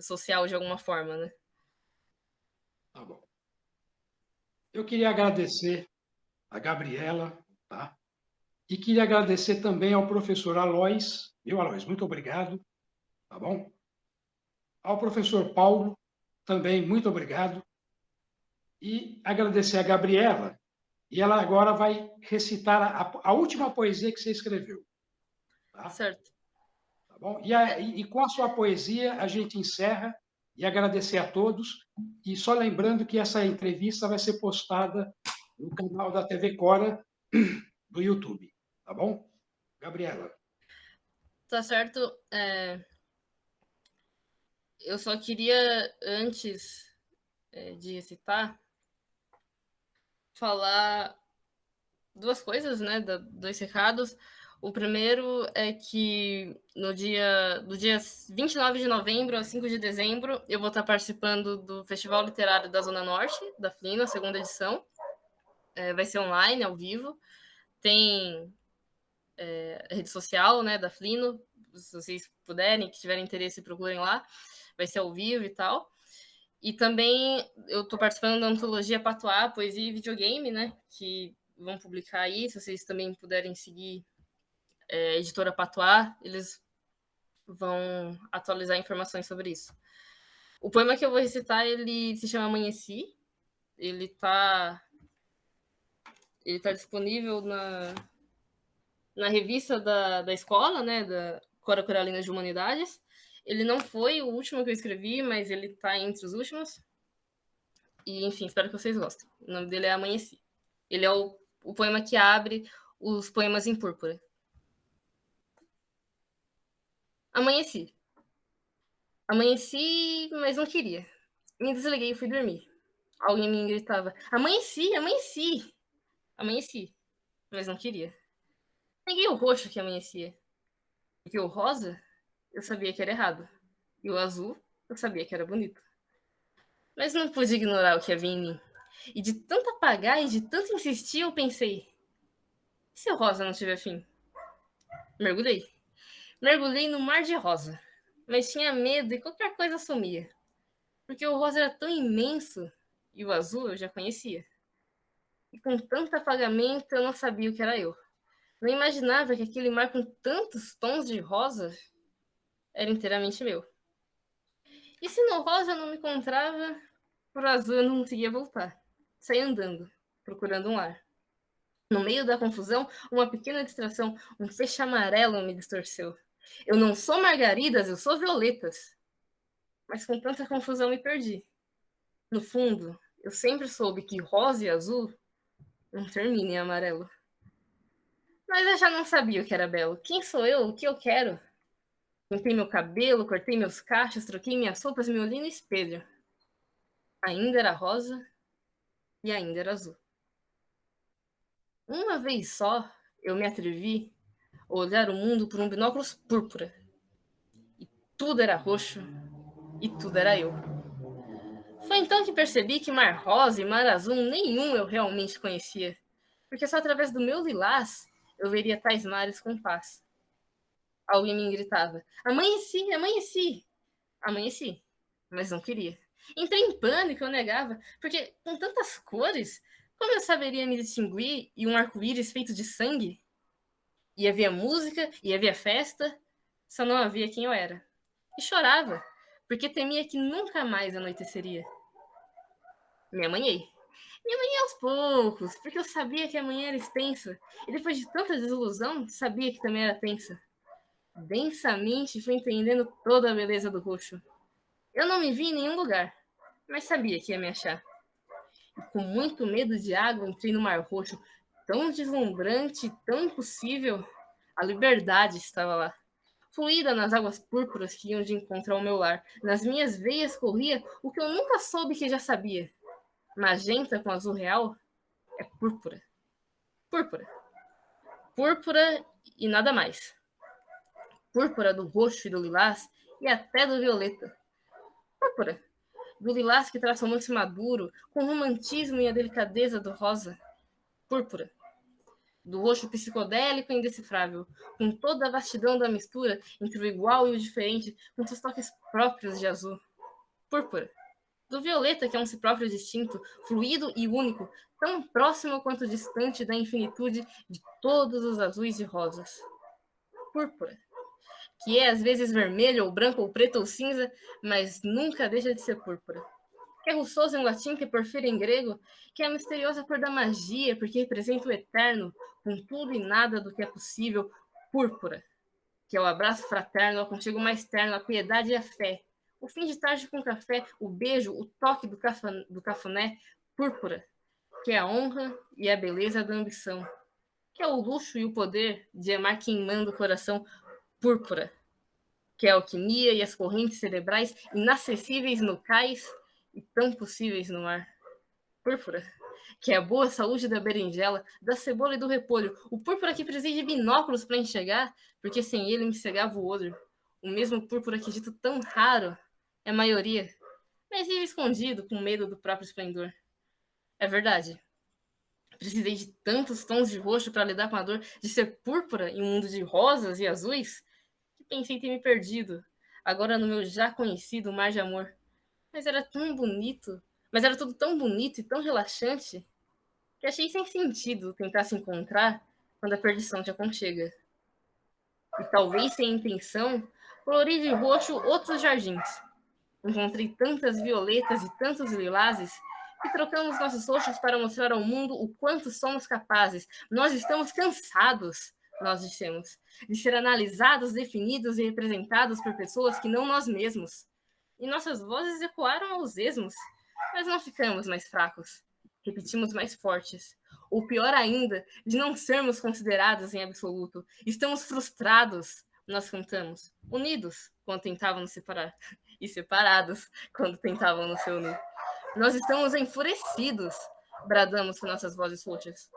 social de alguma forma, né? Tá bom. Eu queria agradecer a Gabriela, tá? E queria agradecer também ao professor Alois, viu, Alois? Muito obrigado, tá bom? Ao professor Paulo, também muito obrigado. E agradecer a Gabriela, e ela agora vai recitar a última poesia que você escreveu, tá? Certo. Tá bom? E com a sua poesia a gente encerra e agradecer a todos. E só lembrando que essa entrevista vai ser postada no canal da TV Cora do YouTube, tá bom? Gabriela. Tá certo. Eu só queria, antes de recitar, falar 2 coisas, né? 2 recados. O primeiro é que do dia 29 de novembro a 5 de dezembro, eu vou estar participando do Festival Literário da Zona Norte, da Flino, a 2ª edição. Vai ser online, ao vivo. Tem rede social, né, da Flino. se vocês puderem, que tiverem interesse, procurem lá. Vai ser ao vivo e tal. E também eu estou participando da antologia Patois, Poesia e Videogame, né? Que vão publicar aí. Se vocês também puderem seguir a editora Patois, eles vão atualizar informações sobre isso. O poema que eu vou recitar, ele se chama Amanheci. Ele tá disponível na revista da escola, né? Da Cora Coralina de Humanidades. Ele não foi o último que eu escrevi, mas ele tá entre os últimos. E, enfim, espero que vocês gostem. O nome dele é Amanheci. Ele é o poema que abre os poemas em púrpura. Amanheci. Amanheci, mas não queria. Me desliguei e fui dormir. Alguém me gritava: amanheci, amanheci. Amanheci, mas não queria. Peguei o roxo que amanhecia. Porque o rosa, eu sabia que era errado. E o azul, eu sabia que era bonito. Mas não pude ignorar o que havia em mim. E de tanto apagar e de tanto insistir, eu pensei: e se o rosa não tiver fim? Mergulhei. Mergulhei no mar de rosa. Mas tinha medo e qualquer coisa sumia. Porque o rosa era tão imenso e o azul eu já conhecia. E com tanto apagamento eu não sabia o que era eu. Não imaginava que aquele mar com tantos tons de rosa era inteiramente meu. E se no rosa eu não me encontrava, pro azul eu não conseguia voltar. Saí andando, procurando um lar. No meio da confusão, uma pequena distração, um feixe amarelo me distorceu. Eu não sou margaridas, eu sou violetas. Mas com tanta confusão me perdi. No fundo, eu sempre soube que rosa e azul não terminam em amarelo. Mas eu já não sabia o que era belo. Quem sou eu? O que eu quero? Pintei meu cabelo, cortei meus cachos, troquei minhas roupas, me olhei no espelho. Ainda era rosa e ainda era azul. Uma vez só, eu me atrevi a olhar o mundo por um binóculos púrpura. E tudo era roxo e tudo era eu. Foi então que percebi que mar rosa e mar azul nenhum eu realmente conhecia, porque só através do meu lilás eu veria tais mares com paz. Alguém me gritava: amanheci, amanheci. Amanheci, mas não queria. Entrei em pânico, eu negava, porque com tantas cores, como eu saberia me distinguir em um arco-íris feito de sangue? E havia música, e havia festa, só não havia quem eu era. E chorava, porque temia que nunca mais anoiteceria. Me amanhei. Me amanhei aos poucos, porque eu sabia que a manhã era extensa, e depois de tanta desilusão, sabia que também era tensa. Densamente fui entendendo toda a beleza do roxo. Eu não me vi em nenhum lugar, mas sabia que ia me achar. E com muito medo de água, entrei no mar roxo, tão deslumbrante, tão impossível. A liberdade estava lá. Fluída nas águas púrpuras que iam de encontrar o meu lar. Nas minhas veias corria o que eu nunca soube que já sabia. Magenta com azul real é púrpura. Púrpura. Púrpura e nada mais. Púrpura do roxo e do lilás e até do violeta. Púrpura. Do lilás que traz romance maduro, com o romantismo e a delicadeza do rosa. Púrpura. Do roxo psicodélico e indecifrável, com toda a vastidão da mistura entre o igual e o diferente, com seus toques próprios de azul. Púrpura. Do violeta, que é um si próprio distinto, fluido e único, tão próximo quanto distante da infinitude de todos os azuis e rosas. Púrpura. Que é às vezes vermelho, ou branco, ou preto, ou cinza, mas nunca deixa de ser púrpura. Que é russoso em latim, que é porfírio em grego, que é a misteriosa cor da magia, porque representa o eterno, com tudo e nada do que é possível, púrpura. Que é o abraço fraterno, o aconchego mais terno, a piedade e a fé. O fim de tarde com café, o beijo, o toque do cafuné, púrpura. Que é a honra e a beleza da ambição. Que é o luxo e o poder de amar queimando o coração, púrpura. Que é a alquimia e as correntes cerebrais inacessíveis no cais e tão possíveis no mar. Púrpura. Que é a boa saúde da berinjela, da cebola e do repolho. O púrpura que precisa de binóculos para enxergar, porque sem ele me cegava o olho. O mesmo púrpura que dito tão raro é a maioria, mas vive escondido com medo do próprio esplendor. É verdade. Precisei de tantos tons de roxo para lidar com a dor de ser púrpura em um mundo de rosas e azuis, que Pensei ter me perdido, agora no meu já conhecido mar de amor. Mas era tudo tão bonito e tão relaxante, que achei sem sentido tentar se encontrar quando a perdição te aconchega. E talvez sem intenção, colori de roxo outros jardins. Encontrei tantas violetas e tantos lilazes que trocamos nossos rostos para mostrar ao mundo o quanto somos capazes. Nós estamos cansados, nós dissemos, de ser analisados, definidos e representados por pessoas que não nós mesmos. E nossas vozes ecoaram aos esmos, mas não ficamos mais fracos. Repetimos mais fortes. Ou pior ainda, de não sermos considerados em absoluto. Estamos frustrados, nós cantamos. Unidos, quando tentavam nos separar. E separados, quando tentavam nos se unir. Nós estamos enfurecidos, bradamos com nossas vozes roxas.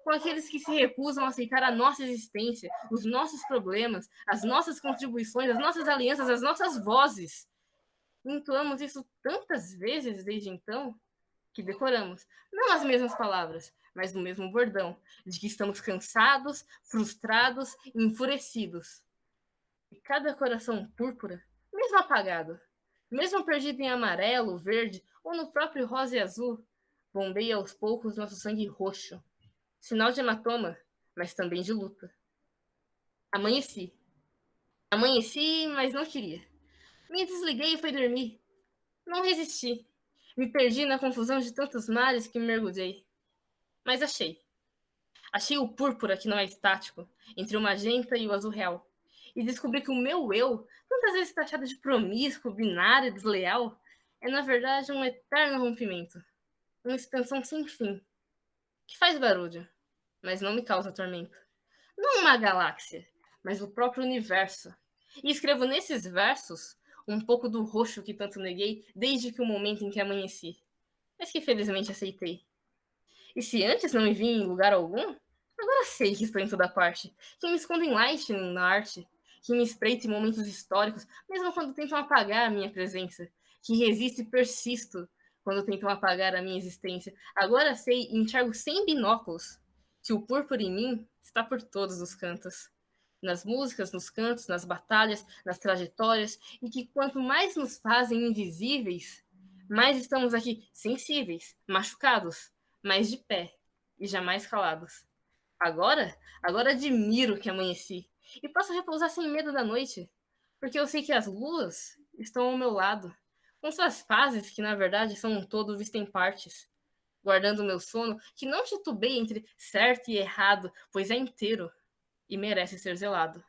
Com aqueles que se recusam a aceitar a nossa existência, os nossos problemas, as nossas contribuições, as nossas alianças, as nossas vozes. Entoamos isso tantas vezes desde então que decoramos, não as mesmas palavras, mas no mesmo bordão, de que estamos cansados, frustrados e enfurecidos. E cada coração púrpura, mesmo apagado, mesmo perdido em amarelo, verde ou no próprio rosa e azul, bombeia aos poucos nosso sangue roxo, sinal de hematoma, mas também de luta. Amanheci. Amanheci, mas não queria. Me desliguei e fui dormir. Não resisti. Me perdi na confusão de tantos mares que me mergulhei. Mas achei. Achei o púrpura que não é estático, entre o magenta e o azul real. E descobri que o meu eu, tantas vezes taxado de promíscuo, binário e desleal, é na verdade um eterno rompimento. Uma expansão sem fim, que faz barulho, mas não me causa tormento. Não uma galáxia, mas o próprio universo. E escrevo nesses versos um pouco do roxo que tanto neguei desde que o momento em que amanheci, mas que felizmente aceitei. E se antes não me vi em lugar algum, agora sei que estou em toda parte, que me escondo em Lightning na arte, que me espreito em momentos históricos, mesmo quando tentam apagar a minha presença, que resisto e persisto quando tentam apagar a minha existência. Agora sei e enxergo sem binóculos que o púrpura em mim está por todos os cantos. Nas músicas, nos cantos, nas batalhas, nas trajetórias, e que quanto mais nos fazem invisíveis, mais estamos aqui sensíveis, machucados, mas de pé e jamais calados. Agora admiro que amanheci e posso repousar sem medo da noite, porque eu sei que as luas estão ao meu lado, com suas fases que na verdade são um todo visto em partes, guardando o meu sono que não titubeia entre certo e errado, pois é inteiro e merece ser zelado.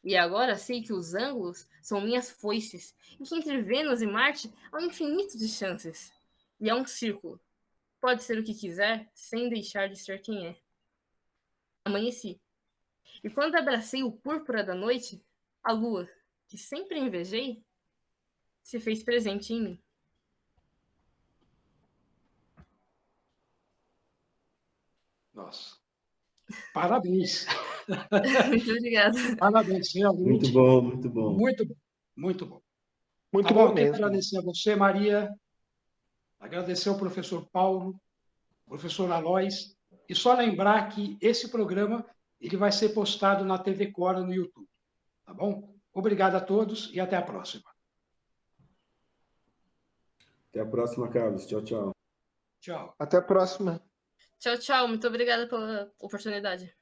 E agora sei que os ângulos são minhas foices, e que entre Vênus e Marte há um infinito de chances. E há um círculo. Pode ser o que quiser, sem deixar de ser quem é. Amanheci. E quando abracei o púrpura da noite, a lua, que sempre invejei, se fez presente em mim. Nossa, parabéns. Muito obrigada. Parabéns, Muito realmente. bom, muito bom. Muito bom, muito bom. Muito Agora, bom eu quero mesmo. agradecer a você, Maria, agradecer ao professor Paulo, professor Alois, e só lembrar que esse programa ele vai ser postado na TV Cora no YouTube, tá bom? Obrigado a todos e até a próxima. Até a próxima, Carlos. Tchau, tchau. Tchau. Até a próxima. Tchau, tchau. Muito obrigada pela oportunidade.